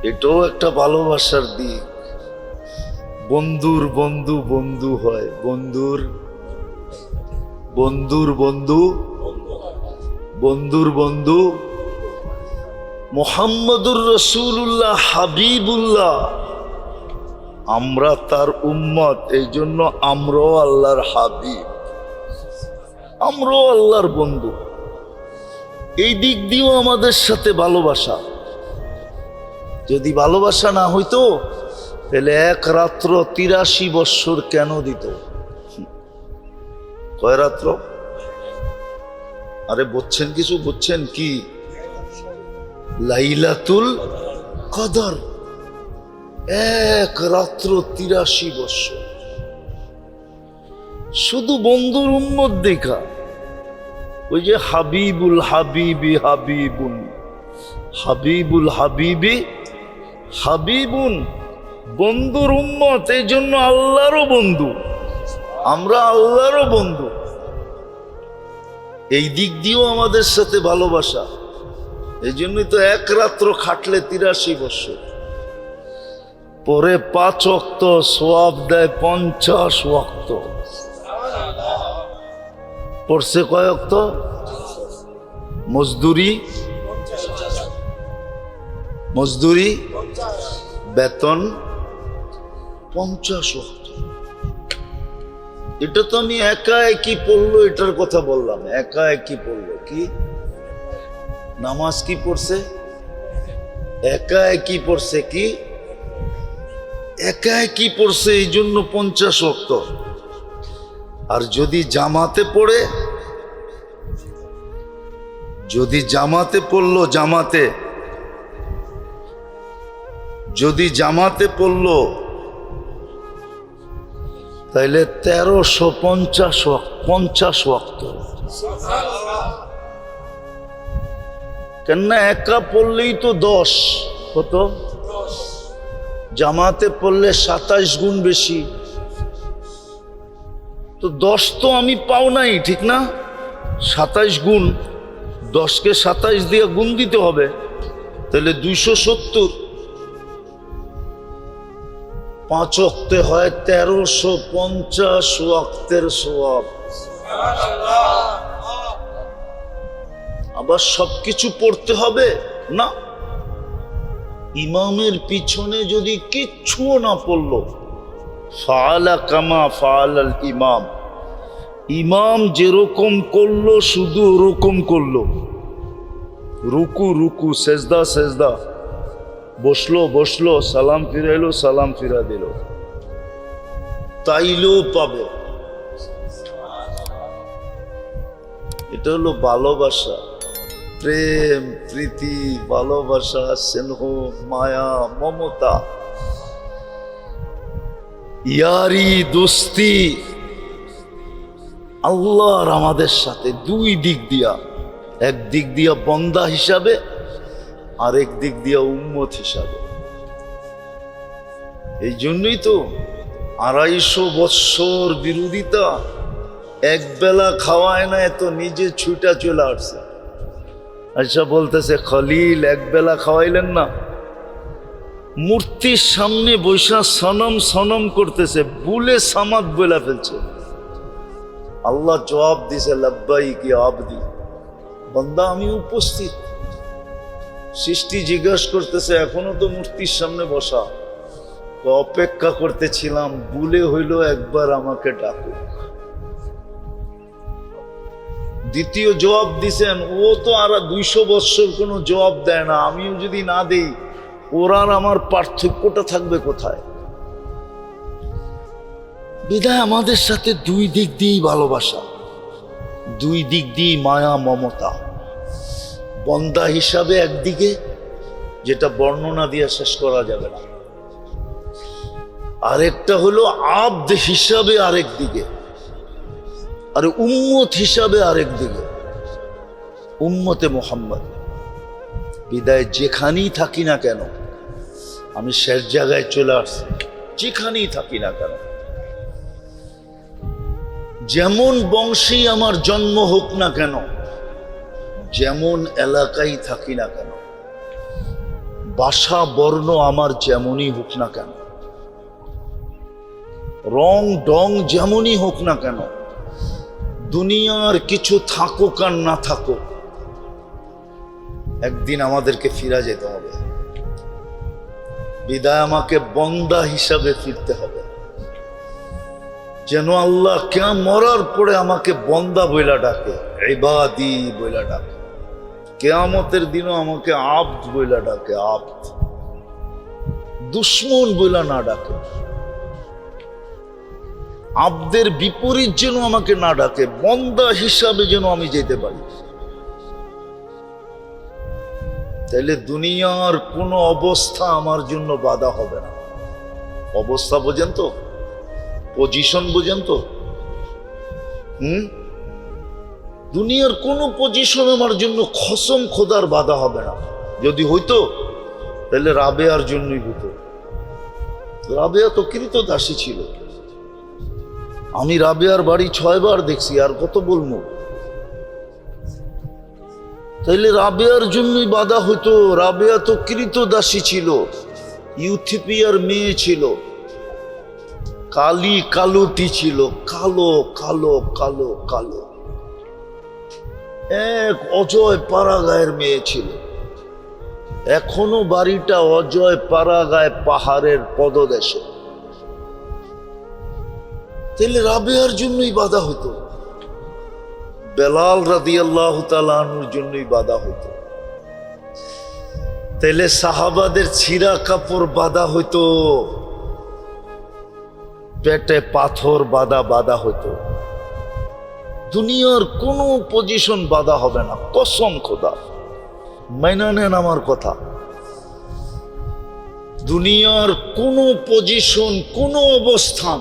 এটাও একটা ভালোবাসার দিক। বন্ধুর বন্ধু বন্ধু হয়, বন্ধুর বন্ধুর বন্ধু বন্ধুর বন্ধু। মুহাম্মদুর রাসূলুল্লাহ হাবিবুল্লাহ, আমরা তার উম্মত, এই জন্য আমরাও আল্লাহর হাবিব, আমরাও আল্লাহর বন্ধু। এই দিক দিয়েও আমাদের সাথে ভালোবাসা। যদি ভালোবাসা না হইতো তাহলে এক রাত্র 83 বৎসর কেন দিত? কয় রাত্র? আরে বুঝছেন কিছু? বুঝছেন কি? লাইলাতুল কদর, এক রাত্র 83 বৎসর। শুধু বন্ধুর উম্মত দেখা। ওই যে হাবিবুল হাবিবি হাবিবুন, হাবিবুল হাবিবি হাবিবুন, বন্ধুর উম্মত, এই জন্য আল্লাহরও বন্ধু, আমরা আল্লাহরও বন্ধু। এই দিক দিয়েও আমাদের সাথে ভালোবাসা। এই জন্যই তো এক রাত্র খাটলে 83 বৎসর, পরে 5 ওয়াক্ত সওয়াব দেয় 50 ওয়াক্ত। পড়ছে কয় ওয়াক্ত? মজদুরি, মজদুরি, বেতন 50 ওয়াক্ত। এটা তো আমি একা একই পড়লো, এটার কথা বললাম, একা একই পড়লো। কি নামাজ কি পড়ছে? একা একই পড়ছে। কি একা একই পড়ছে, এই জন্য 50 ওয়াক্ত। আর যদি জামাতে পড়ে, যদি জামাতে পড়লো, জামাতে যদি জামাতে পড়লো তাইলে 1350 ওয়াক্ত। কেননা একা পড়লেই তো 10, কত? জামাতে পড়লে 27 গুণ বেশি। তো 10 তো আমি পাও নাই, ঠিক না? 27 গুণ, 10কে 27 দিয়ে গুণ দিতে হবে, তাহলে 270। 5 ওয়াক্তে হয় 1350 ওয়াক্তের সওয়াব। আবার সবকিছু পড়তে হবে না, ইমামের পিছনে যদি কিচ্ছুও না পড়লো, ফাআলা কামা ফাআলাল ইমাম, ইমাম যেরকম করলো শুধু ওরকম করলো, রুকু রুকু, সেজদা সেজদা, বসলো বসলো, সালাম ফিরাইলো সালাম ফিরা দিল, তাইলেও পাবে। এটা হলো ভালোবাসা, প্রেম প্রীতি, ভালোবাসা, স্নেহ, মায়া, মমতা, ইয়ারি দোস্তি আল্লাহর আমাদের সাথে দুই দিক দিয়া, এক দিক দিয়া বন্দা হিসাবে, আরেক দিক দিয়া উম্মত হিসাবে। এই জন্যই তো 250 বৎসর বিরোধিতা, এক বেলা খাওয়ায় না, এত নিজে ছুটা চলে আসছে। আচ্ছা বলতেছে খলিল এক বেলা খাওয়াইলেন না, মূর্তির সামনে বৈশা সনম সনম করতেছে, বুলে সামাদ বলে ফেলছে। আল্লাহ জবাব দিছে লাব্বাইক ইয়া আবদি, বান্দা আমি উপস্থিত। সৃষ্টি জিজ্ঞাসা করতেছে এখনো তো মূর্তির সামনে বসা, অপেক্ষা করতেছিলাম, বুলে হইল একবার আমাকে ডাকুক। দ্বিতীয় জবাব দিছেন, ও তো আর 200 বৎসর কোনো জবাব দেয় না, আমিও যদি না দেই ওর আর আমার পার্থক্যটা থাকবে কোথায়? বিধায় আমাদের সাথে দুই দিক দিয়েই ভালোবাসা, দুই দিক দিয়েই মায়া মমতা। বন্দা হিসাবে একদিকে, যেটা বর্ণনা দিয়ে শেষ করা যাবে না, আরেকটা হলো আব্দ হিসাবে আরেক দিকে, আর উম্মত হিসাবে আরেক দিকে, উম্মতে মুহাম্মদ। বিদায় যেখানেই থাকি না কেন, আমি শেষ জায়গায় চলে আসছি, যেখানেই থাকি না কেন, যেমন বংশেই আমার জন্ম হোক না কেন, যেমন এলাকায় থাকি না কেন, ভাষা বর্ণ আমার যেমনই হোক না কেন, রং ডং যেমনই হোক না কেন, দুনিয়ার কিছু থাকুক আর না থাকুক, একদিন আমাদেরকে ফিরে যেতে হবে। বিদায় আমাকে বন্দা হিসাবে ফিরতে হবে, যেন আল্লাহ কে মরার পরে আমাকে বন্দা বইলা ডাকে, ইবাদি বইলা ডাকে, কিয়ামতের দিনও আমাকে আব্দ বইলা ডাকে, আব্দ, দুশ্মন বইলা না ডাকে, আব্দের বিপরীত যেন আমাকে না ডাকে, বন্দা হিসাবে যেন আমি যেতে পারি। তাইলে দুনিয়ার কোনো অবস্থা আমার জন্য বাধা হবে না। অবস্থা বোঝেন তো, পজিশন বোঝেন তো? দুনিয়ার কোনো পজিশন আমার জন্য কসম খোদার বাধা হবে না। যদি হইতো তাহলে রাবেয়ার জন্যই হইতো। রাবেয়া তো কৃতদাসী ছিল, আমি রাবেয়ার বাড়ি 6 বার দেখছি, আর কত বলবো? তাইলে রাবেয়ার জন্যই বাধা হইতো। রাবেয়া তো কৃতদাসী ছিল, ইউথিপিয়ার মেয়ে ছিল, কালি কালোটি ছিল, কালো কালো কালো কালো, এক অজয় পাড়াগায়ের মেয়ে ছিল। এখনো বাড়িটা অজয় পাড়াগায় পাহাড়ের পদদেশে। তাহলে রাবেয়ার জন্যই বাধা হতো, বেলাল রাদিয়াল্লাহু তাআলা আনহুর জন্যই বাধা হতো। তাহলে সাহাবাদের ছিঁড়া কাপড় বাধা হতো, পেটে পাথর বাধা হতো। দুনিয়ার কোনো পজিশন বাধা হবে না, কসম খোদা, মাইনা নেন আমার কথা। দুনিয়ার কোনো পজিশন, কোনো অবস্থান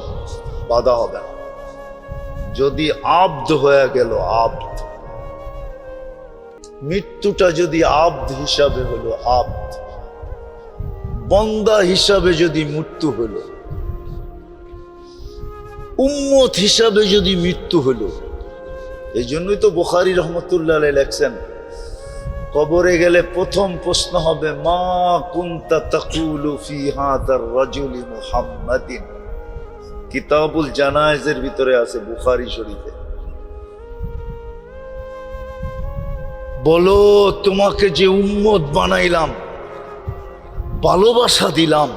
বাধা হবে না। যদি আব্দ হয়ে গেল, আব্দ, মৃত্যুটা যদি আব্দ হিসাবে হলো, আব্দ, বন্দা হিসাবে যদি মৃত্যু হলো, উম্মত হিসাবে যদি মৃত্যু হলো। এই জন্যই তো বুখারী রহমতুল্লাহ আলাইহি লেখছেন, কবরে গেলে প্রথম প্রশ্ন হবে, মা কুনতা তাকুলু ফি হাদার রাজুলি মুহাম্মাদিন। কিতাবুল জানায়েজের ভিতরে আছে, বুখারী শরীফে। বলো, তোমাকে যে উম্মত বানাইলাম, ভালোবাসা দিলাম,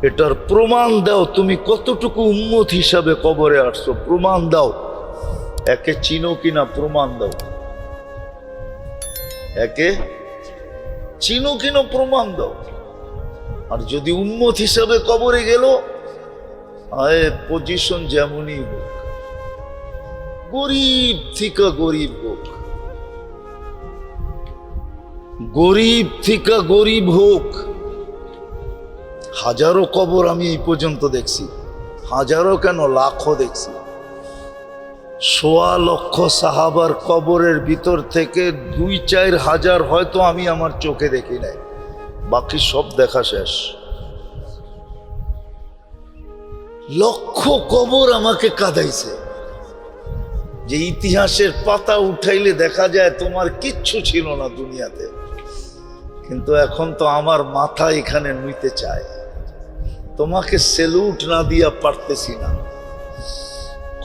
এটার প্রমাণ দাও। তুমি কতটুকু উম্মত হিসাবে কবরে আসছো, প্রমাণ দাও। একে চিনো কিনা প্রমাণ দাও, একে চিনো কিনা প্রমাণ দাও। আর যদি উম্মত হিসাবে কবরে গেল, আয় পজিশন যেমনই হোক, গরিব থেকে গরিব হোক, গরিব থেকে গরিব হোক, হাজারো কবর আমি এই পর্যন্ত দেখছি, হাজারো কেন লাখো দেখছি। ১.৫ লক্ষ সাহাবার কবরের ভিতর থেকে ২-৪ হাজার হয়তো আমি আমার চোখে দেখি নাই, বাকি সব দেখা শেষ। লক্ষ কবর আমাকে কাঁদাইছে, যে ইতিহাসের পাতা উঠাইলে দেখা যায় তোমার কিচ্ছু ছিল না দুনিয়াতে, কিন্তু এখন তো আমার মাথা এখানে নুইতে চায়। তোমাকে সেলুট না দিয়া পারতেছি না।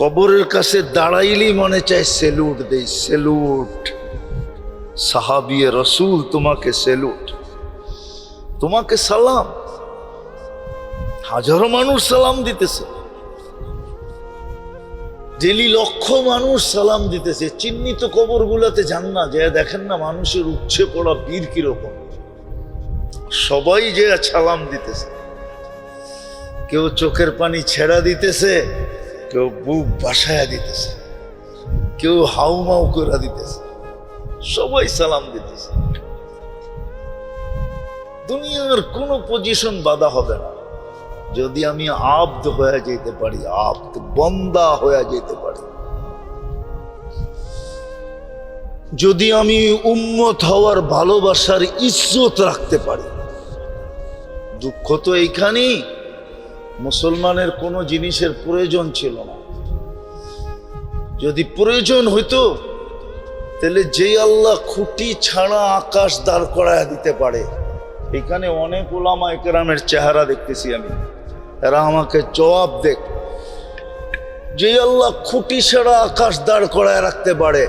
কবরের কাছে দাঁড়াইলেই মনে চায় সেলুট দেই, সেলুট। সাহাবিয়ে রসুল, তোমাকে সেলুট, তোমাকে সালাম। হাজারো মানুষ সালাম দিতেছে, ডেলি লক্ষ মানুষ সালাম দিতেছে। চিহ্নিত কবর গুলাতে যান না, যে দেখেন না মানুষের উচ্ছে পড়া বীর কিরকম, সবাই যে সালাম দিতেছে। কেউ চোখের পানি ছেড়া দিতেছে, কেউ বুক বাসায়া দিতেছে, কেউ হাউমাউ করে দিতেছে, সবাই সালাম দিতেছে। দুনিয়ার কোনো পজিশন বাধা হবে না যদি আমি আব্দ হয়ে যেতে পারি, আব্দ বন্দা হয়ে যেতে পারি। যদি আমি উম্মত হওয়ার ভালোবাসার ইজ্জত রাখতে পারি। দুঃখ তো এইখানেই, মুসলমানের কোনো জিনিসের প্রয়োজন ছিল না। যদি প্রয়োজন হইতো, তাহলে যেই আল্লাহ খুঁটি ছাড়া আকাশ দাঁড় করায় দিতে পারে। এখানে অনেক উলামা ইকরামের চেহারা দেখতেছি আমি, এরা আমাকে জবাব দেখ। যে আল্লাহ খুঁটি ছাড়া আকাশ দাঁড় করায় রাখতে পারে,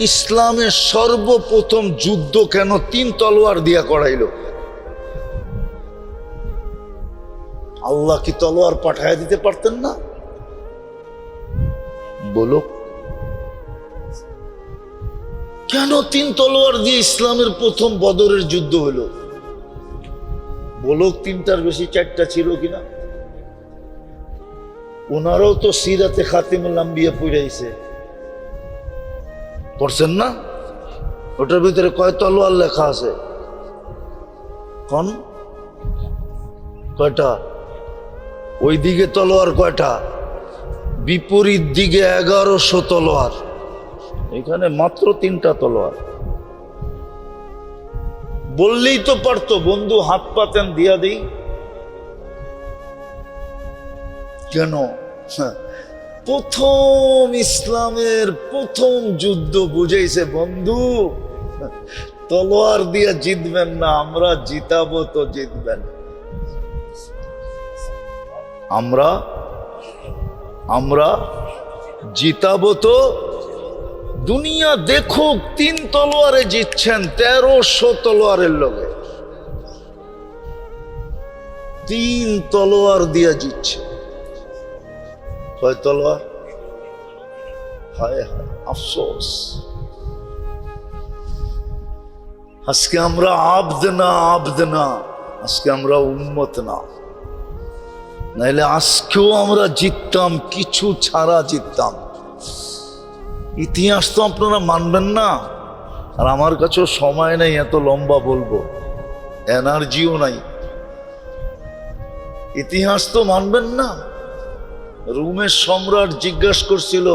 ইসলামের সর্বপ্রথম যুদ্ধ কেন 3 তলোয়ার দিয়া করাইল? আল্লাহ কি তলোয়ার পাঠায় দিতে পারতেন না? বলো, কেন 3 তলোয়ার দিয়ে ইসলামের প্রথম বদরের যুদ্ধ হলো? বলো, 3টার বেশি 4টা ছিল কিনা? ওনারাও তো সিরাতে খাতিমুল আম্বিয়া পড়াইছে, পড়ছেন না? ওটার ভিতরে কয় তলোয়ার লেখা আছে? কোন কয়টা? ওই দিকে তলোয়ার কয়টা? বিপরীত দিকে 1100 তলোয়ার, এখানে মাত্র 3টা তলোয়ার। বললেই তো পারতো, বন্ধু হাত পাতেন দিয়া দিই। কেন? প্রথম ইসলামের প্রথম যুদ্ধ বুঝাইছে, বন্ধু তলোয়ার দিয়া জিতবেন না, আমরা জিতাবো তো জিতবেন। আমরা জিতাবো তো। দুনিয়া দেখুক 3 তলোয়ারে জিতছেন 1300 তলোয়ারের লগে, 3 তলোয়ার দিয়া জিতছে। কয় তলোয়ার? হায় হায়, আফসোস। আজকে আমরা আব্দ না, আজকে আমরা উম্মত না। নাইলে আজকেও আমরা জিততাম, কিছু ছাড়া জিততাম। ইতিহাস তো আপনারা মানবেন না, আর আমার কাছেও সময় নেই এত লম্বা বলবো, এনার্জিও নাই। ইতিহাস তো মানবেন না। রোমের সম্রাট জিজ্ঞাসা করছিল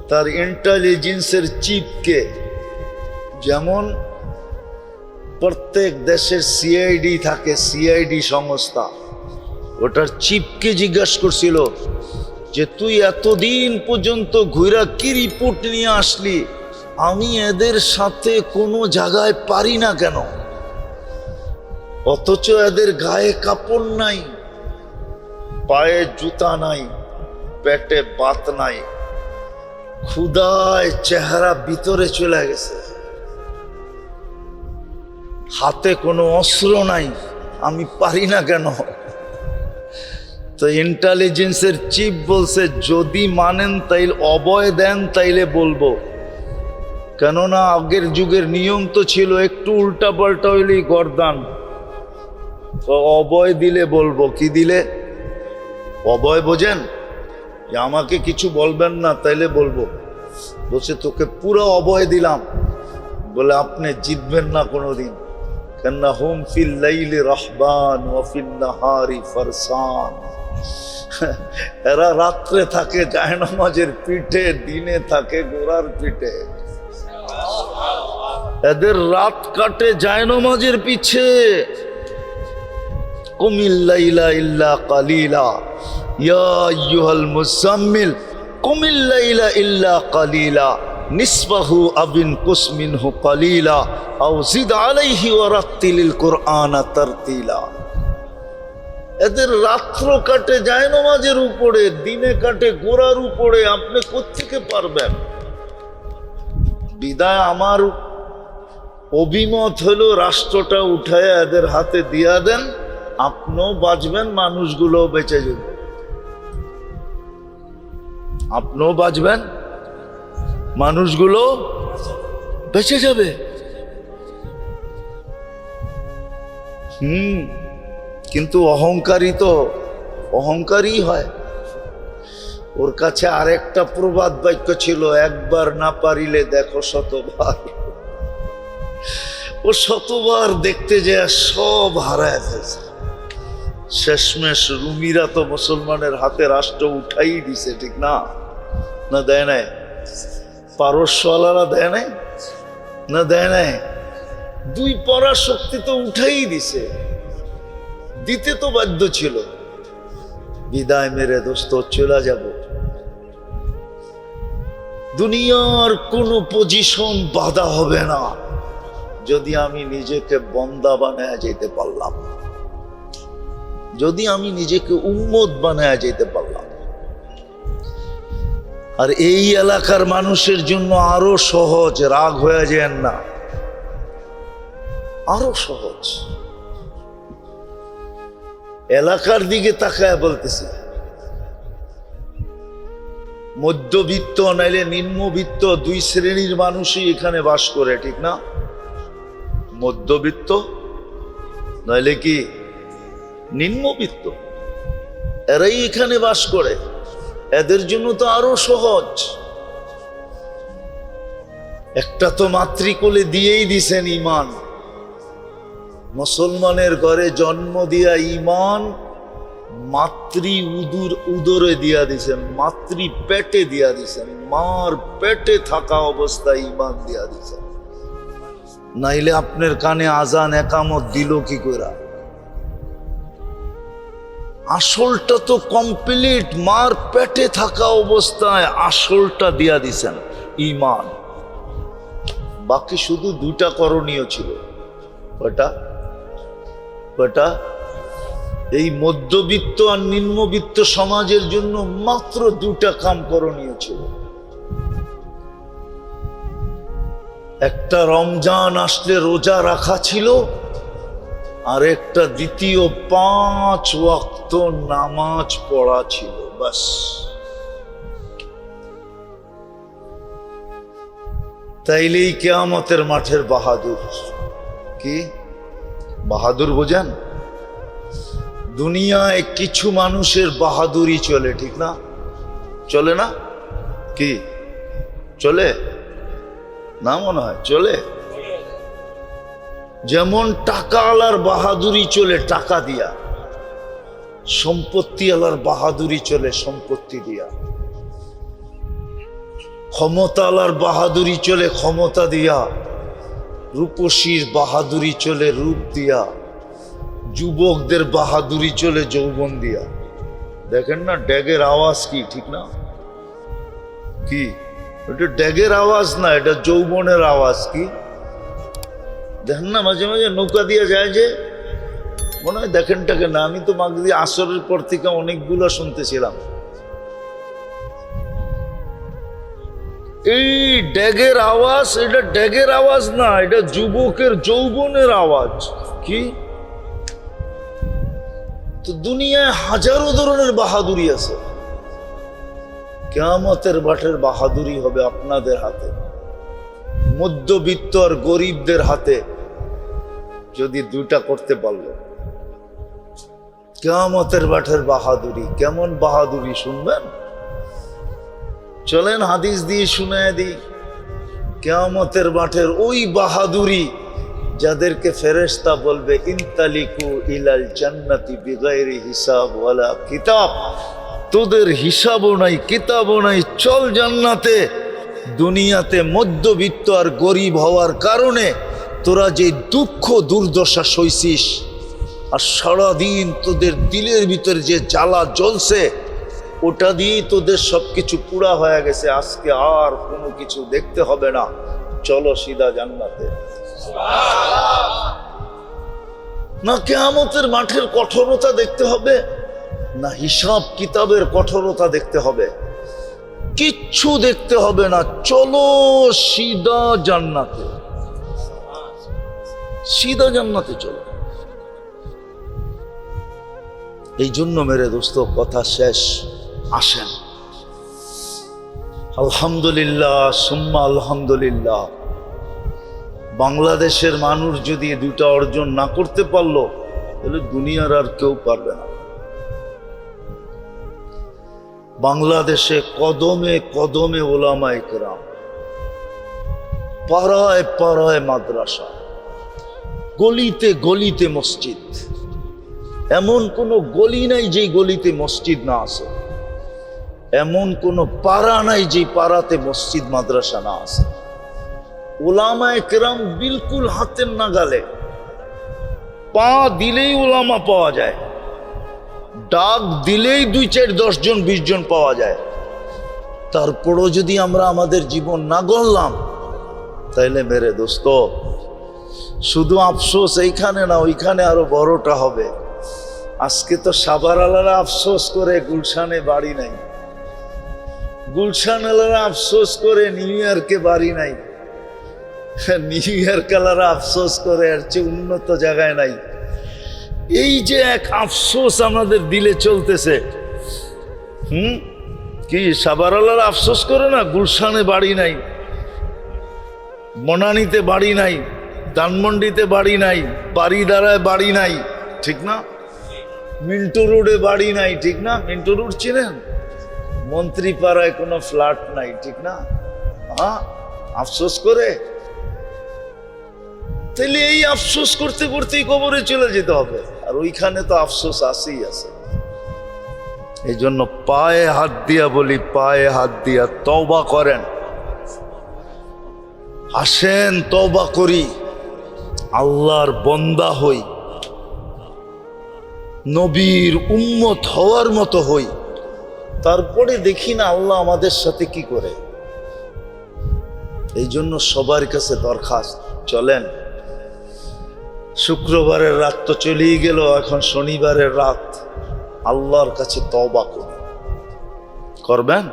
তার ইন্টেলিজেন্সের চিফকে, যেমন প্রত্যেক দেশের সিআইডি থাকে, সিআইডি সংস্থা, ওটার চিফকে জিজ্ঞাসা করছিল যে তুই এতদিন পর্যন্ত ঘুরা কি রিপোর্ট নিয়ে আসলি, আমি এদের সাথে কোনো জায়গায় পারি না কেন? অথচ এদের গায়ে কাপড় নাই, পায়ে জুতা নাই, পেটে ভাত নাই, ক্ষুধায় চেহারা ভিতরে চলে গেছে, হাতে কোনো অস্ত্র নাই, আমি পারি না কেন? তো ইন্টেলিজেন্সের চিফ বলছে, যদি মানেন তাইলে অভয় দেন, তাইলে বলবো। কেননা আগের যুগের নিয়ম তো ছিল একটু উল্টা পাল্টা হইলেই গর্দান। তো অভয় দিলে বলবো। কি দিলে? অভয় বোঝেন? যে আমাকে কিছু বলবেন না তাইলে বলবো। বলছে তোকে পুরো অভয় দিলাম। বলে আপনি জিতবেন না কোনোদিন। কেননা হুম ফিল লাইলি রাহবান ওয়া ফিন নাহারি ফারসান। এরা রাত্রে থাকে জায়নামাজের পিঠে, দিনে থাকে ঘোড়ার পিঠে। এদের রাত কাটে জায়নামাজের পিছে। কুমিল লাইলা ইল্লা কালিলা ইয়া আইয়ুহাল মুজাম্মিল কুমিল লাইলা ইল্লা কালিলা নিসফাহু আবিন কুস মিনহু কালিলা আও জিদ আলাইহি ওয়া রাত্তিলিল কুরআনা তারতিলা। এদের রাত্র কাটে জায়নামাজের উপরে, দিনে কাটে ঘোড়ার উপরে। আপনি কোত্থেকে পারবেন? বিদায় আমার অভিমত হলো রাষ্ট্রটা উঠায় এদের হাতে দিয়া দেন, আপনিও বাঁচবেন, মানুষগুলো বেঁচে যাবে। আপনিও বাঁচবেন, মানুষগুলো বেঁচে যাবে। কিন্তু অহংকারী তো অহংকারী হয়। ওর কাছে আরেকটা প্রবাদ বাক্য ছিল, একবার না পারিলে দেখো শতবার। ও শতবার দেখতে যায় সব হারায় ফেলছে। শেষমেশ রুমিরা তো মুসলমানের হাতে রাষ্ট্র উঠাই দিছে, ঠিক না? না দেয় নাই? পারস্যওয়ালারা দেয় নাই? না দেয় নাই? দুই পরাশক্তি তো উঠাই দিছে, দিতে তো বাধ্য ছিল। বিদায় মেরে দোস্ত চলে যাব। দুনিয়ার কোনো পজিশন বাধা হবে না যদি আমি নিজেকে বন্দা বানায় যেতে পারলাম, যদি আমি নিজেকে উম্মত বানায় যেতে পারলাম। আর এই এলাকার মানুষের জন্য আরো সহজ, রাগ হয়ে যায় না, আরো সহজ। এলাকার দিকে তাকায় বলতেছি, মধ্যবিত্ত নাইলে নিম্নবিত্ত দুই শ্রেণীর মানুষই এখানে বাস করে, ঠিক না? মধ্যবিত্ত নাইলে কি নিম্নবিত্ত, এরাই এখানে বাস করে। এদের জন্য তো আরো সহজ। একটা তো মাতৃকোলে দিয়েই দিছেন ঈমান। মুসলমানের ঘরে জন্ম দিয়া ঈমান মাতৃ উদরে দিয়া দিছেন, মাতৃ পেটে দিয়া দিছেন, মার পেটে থাকা অবস্থায় ঈমান দিয়া দিছেন। নাইলে আপনার কানে আজান একামত দিল কি করে? আসলটা তো কমপ্লিট, মার পেটে থাকা অবস্থায় আসলটা দিয়া দিছেন ঈমান। বাকি শুধু দুটা করণীয় ছিল। কয়টা? কয়টা? এই মধ্যবিত্ত আর নিম্নবিত্ত সমাজের জন্য মাত্র দুটা কাম করণীয় ছিল। একটা রমজান আসলে রোজা রাখা ছিল, আর একটা দ্বিতীয় 5 ওয়াক্ত নামাজ পড়া ছিল, বাস। তাইলেই কিয়ামতের মাঠের বাহাদুর। কি বাহাদুর বোঝেন? দুনিয়ায় কিছু মানুষের বাহাদুরি চলে, ঠিক না? চলে না? কি চলে না? মনে হয় চলে। যেমন টাকা আলার বাহাদুরি চলে টাকা দিয়া, সম্পত্তি আলার বাহাদুরি চলে সম্পত্তি দিয়া, ক্ষমতা আলার বাহাদুরি চলে ক্ষমতা দিয়া, রূপসীর বাহাদুরি চলে রূপ দিয়া, যুবকদের বাহাদুরি চলে যৌবন দিয়া। দেখেন না ড্যাগের আওয়াজ কি, ঠিক না? কি ওটা ড্যাগের আওয়াজ না, এটা যৌবনের আওয়াজ। কি দেখেন না মাঝে মাঝে নৌকা দিয়ে যায় যে, মনে হয় দেখেন টাকে না। আমি তো মাগরিব আসরের পর থেকে অনেকগুলো শুনতেছিলাম। এই ড্যাগের আওয়াজ, এটা ড্যাগের আওয়াজ না, এটা যুবকের যৌবনের আওয়াজ। কি তো দুনিয়ায় হাজারো ধরনের বাহাদুরি আছে, কিয়ামতের মাঠের বাহাদুরি হবে আপনাদের হাতে, মধ্যবিত্ত আর গরিবদের হাতে। যদি দুটা করতে পারলো, কিয়ামতের মাঠের বাহাদুরি। কেমন বাহাদুরি শুনবেন? চলেন হাদিস দিয়ে শুনায় দিই। কিয়ামতের মাঠের ওই বাহাদুরি যাদেরকে ফেরেশতা বলবে ইনতালিকু ইলাল জান্নাতি বিগাইরি হিসাব ওয়ালা কিতাব, তোদের হিসাবও নাই কিতাবও নাই, চল জান্নাতে। দুনিয়াতে মধ্যবিত্ত আর গরিব হওয়ার কারণে তোরা যে দুঃখ দুর্দশা সইছিস, আর সারাদিন তোদের দিলের ভিতরে যে জ্বালা জ্বলছে, ওটা দিয়েই তোদের সবকিছু পুরা হয়ে গেছে। আজকে আর কোনো কিছু দেখতে হবে না, চলো সিধা জান্নাতে। না কিয়ামতের মাঠের কঠোরতা দেখতে হবে, না হিসাব কিতাবের কঠোরতা দেখতে হবে, কিচ্ছু দেখতে হবে না, চলো সিধা জান্নাতে। সিধা জান্নাতে চলো। এই জন্য মেরে দোস্ত কথা শেষ, আসেন আলহামদুলিল্লাহ সুম্মা আলহামদুলিল্লাহ। বাংলাদেশের মানুষ যদি দুটা অর্জন না করতে পারলো, তাহলে দুনিয়ার আর কেউ পারবে না। বাংলাদেশে কদমে কদমে ওলামায়ে কেরাম, পাড়ায় পাড়ায় মাদ্রাসা, গলিতে গলিতে মসজিদ। এমন কোনো গলি নাই যে গলিতে মসজিদ না আছে, এমন কোনো পাড়া নাই যে পাড়াতে মসজিদ মাদ্রাসা না আছে। ওলামায়ে কেরাম বিলকুল হাতের নাগালে, পা দিলেই ওলামা পাওয়া যায়, ডাক দিলেই 2, 4, 10 জন 20 জন পাওয়া যায়। তারপরও যদি আমরা আমাদের জীবন না গড়লাম, তাইলে মেরে দোস্ত শুধু আফসোস এইখানে না, ওইখানে আরো বড়টা হবে। আজকে তো সাভারালারা আফসোস করে গুলশানে বাড়ি নাই, গুলশানালারা আফসোস করে নিউ ইয়র্কে বাড়ি নাই, নিউ ইয়র্কালারা আফসোস করে এর চেয়ে উন্নত জায়গায় নাই। এই যে এক আফসোস আমাদের দিলে চলতেছে। কি সাভারালারা আফসোস করে না, গুলশানে বাড়ি নাই, বনানীতে বাড়ি নাই, ধানমন্ডিতে বাড়ি নাই, বাড়িদারায় বাড়ি নাই, ঠিক না? মিন্টু রোডে বাড়ি নাই, ঠিক না? মিন্টু রোড চিনেন? মন্ত্রীপাড়ায় কোনো ফ্ল্যাট নাই, ঠিক না? হ্যাঁ, আফসোস করে। তাহলে এই আফসোস করতে করতেই কবরে চলে যেতে হবে, আর ওইখানে তো আফসোস আসেই আছে। এই জন্য পায়ে হাত দিয়া বলি, পায়ে হাত দিয়া তওবা করেন। আসেন তওবা করি, আল্লাহর বন্দা হই, নবীর উম্মত হওয়ার মতো হই। তারপরে দেখি না আল্লাহ আমাদের সাথে কি করে। এই জন্য সবার কাছে দরখাস্ত, চলেন শুক্রবারের রাত তো চলেই গেল, এখন শনিবারের রাত, আল্লাহর কাছে তওবা করুন। করবেন?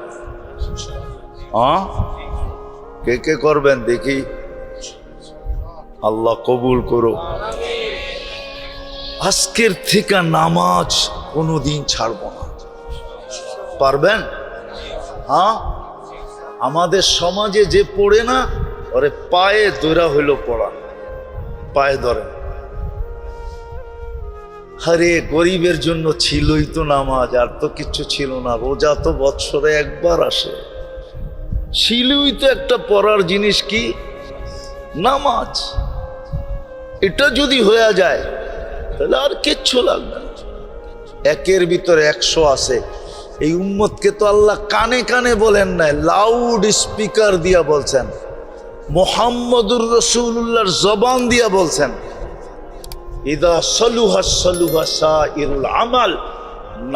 কে কে করবেন দেখি? আল্লাহ কবুল করো। আজকের থেকে নামাজ কোনোদিন ছাড়ব না। পারবেন? হ্যাঁ, আমাদের সমাজে যে পড়ে না, ওরে পায়ে ধরা হইল পড়া, পায়ে ধরেন। আরে গরিবের জন্য ছিলই তো নামাজ, আর তো কিচ্ছু ছিল না। রোজা তো বৎসরে একবার আসে, ছিলই তো একটা পড়ার জিনিস, কি নামাজ। এটা যদি হয়ে যায় তাহলে আর কিচ্ছু লাগবে না। 1-এর ভিতরে 100 আছে। এই উম্মতকে তো আল্লাহ কানে কানে বলেন নাই, লাউড স্পিকার দিয়া বলছেন, মুহাম্মদুর রাসূলুল্লাহর জবান দিয়া বলছেন, ইদা সালুহা সালুহা সাইরুল আমাল।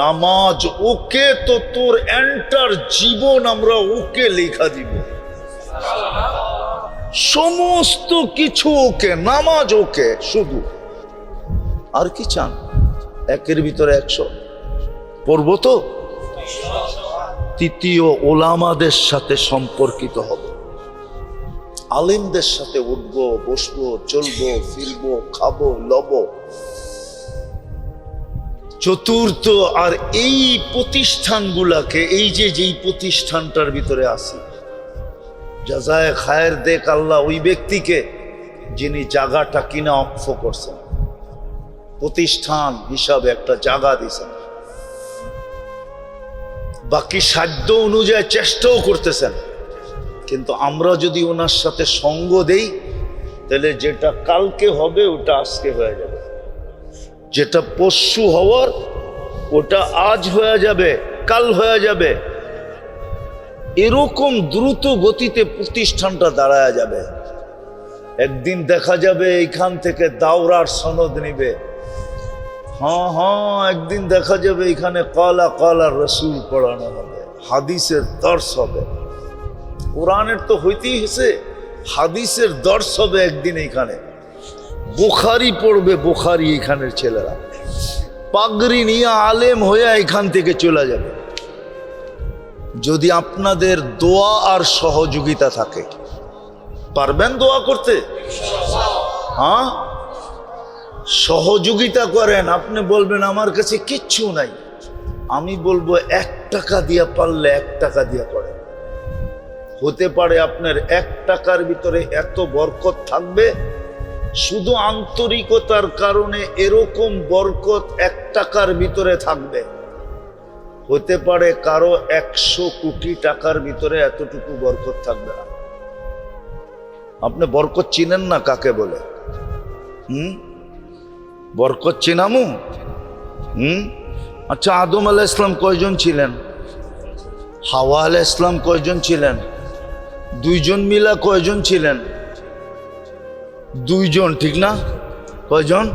নামাজ ওকে তো তোর এন্টার জীবন আমরা ওকে লেখা দিব। সমস্ত কিছু ওকে, নামাজ ওকে, শুধু আর কি চান? একের ভিতরে 100 পড়বো তো। তৃতীয়, ওলামাদের সাথে সম্পর্কিত হবে, আলেমদের সাথে উঠবো, বসবো, চলবো, ফিরবো, খাবো, লবো। চতুর্থ, আর এই প্রতিষ্ঠানগুলাকে, এই যে যেই প্রতিষ্ঠানটার ভিতরে আসি, জাযায়ে খায়ের দেখ আল্লাহ ওই ব্যক্তিকে যিনি জায়গাটা কিনা অক্ষ করছেন, প্রতিষ্ঠান হিসাবে একটা জায়গা দিয়েছেন, বাকি সাধ্য অনুযায়ী চেষ্টাও করতেছেন। কিন্তু আমরা যদি ওনার সাথে সঙ্গ দেই, তাহলে যেটা কালকে হবে ওটা আজকে হয়ে যাবে, যেটা পরশু হওয়ার ওটা আজ হয়ে যাবে, কাল হয়ে যাবে। এরকম দ্রুত গতিতে প্রতিষ্ঠানটা দাঁড়ায় যাবে। একদিন দেখা যাবে এইখান থেকে দাওরার সনদ নিবে, একদিন দেখা যাবে এখানে কালা কালা রসুল পড়ানো হবে, হাদিসের দর্শ হবে। কোরআনের তো হইতেই হয়েছে, হাদিসের দর্শ হবে একদিন এখানে। বুখারি পড়বে, বুখারি এখানের ছেলেরা পাগড়ি নিয়ে আলেম হয়ে এখান থেকে চলে যাবে। যদি আপনাদের দোয়া আর সহযোগিতা থাকে, পারবেন দোয়া করতে? হ্যাঁ, সহযোগিতা করেন। আপনি বলবেন আমার কাছে কিচ্ছু নাই, আমি বলবো 1 টাকা দিয়া পারলে 1 টাকা দিয়া করেন। হতে পারে আপনার 1 টাকার ভিতরে এত বরকত থাকবে, শুধু আন্তরিকতার কারণে এরকম বরকত 1 টাকার ভিতরে থাকবে। হতে পারে কারো 100 কোটি টাকার ভিতরে এতটুকু বরকত থাকবে না। আপনি বরকত চিনেন না কাকে বলে? বরকত চিনামু? আচ্ছা, আদম আলাইহিস সালাম কয়জন ছিলেন? হাওয়া আলাইহিস সালাম কয়জন ছিলেন? 2 জন মিলা কয়জন ছিলেন? 2 জন, ঠিক না? কয়জন?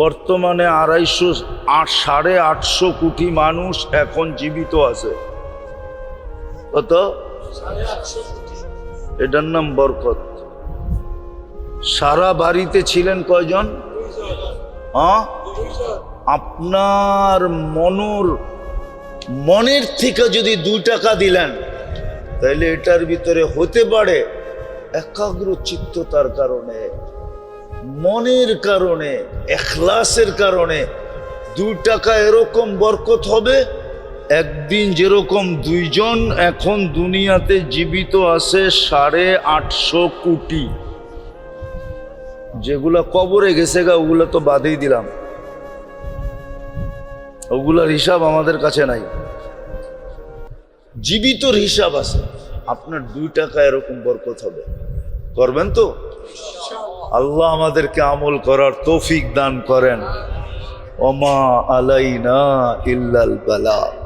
বর্তমানে 850 কোটি মানুষ এখন জীবিত আছে। কত? এটার নাম বরকত। সারা বাড়িতে ছিলেন কয়জন? আপনার মনের থেকে যদি 2 টাকা দিলেন, তাহলে এটার ভিতরে হতে পারে একাগ্র চিত্ততার কারণে, মনের কারণে, ইখলাসের কারণে 2 টাকা এরকম বরকত হবে। একদিন যেরকম 2 জন এখন দুনিয়াতে জীবিত আছে 850 কোটি, যেগুলা কবরে গেছে গা ওগুলা তো বাদেই দিলাম, ওগুলার হিসাব আমাদের কাছে নাই। জীবিতর হিসাব আছে। আপনার 2 টাকা এরকম বরকত হবে। করবেন তো? আল্লাহ আমাদেরকে আমল করার তৌফিক দান করেন। ওমা আলাইনা ইল্লাল বালাগ।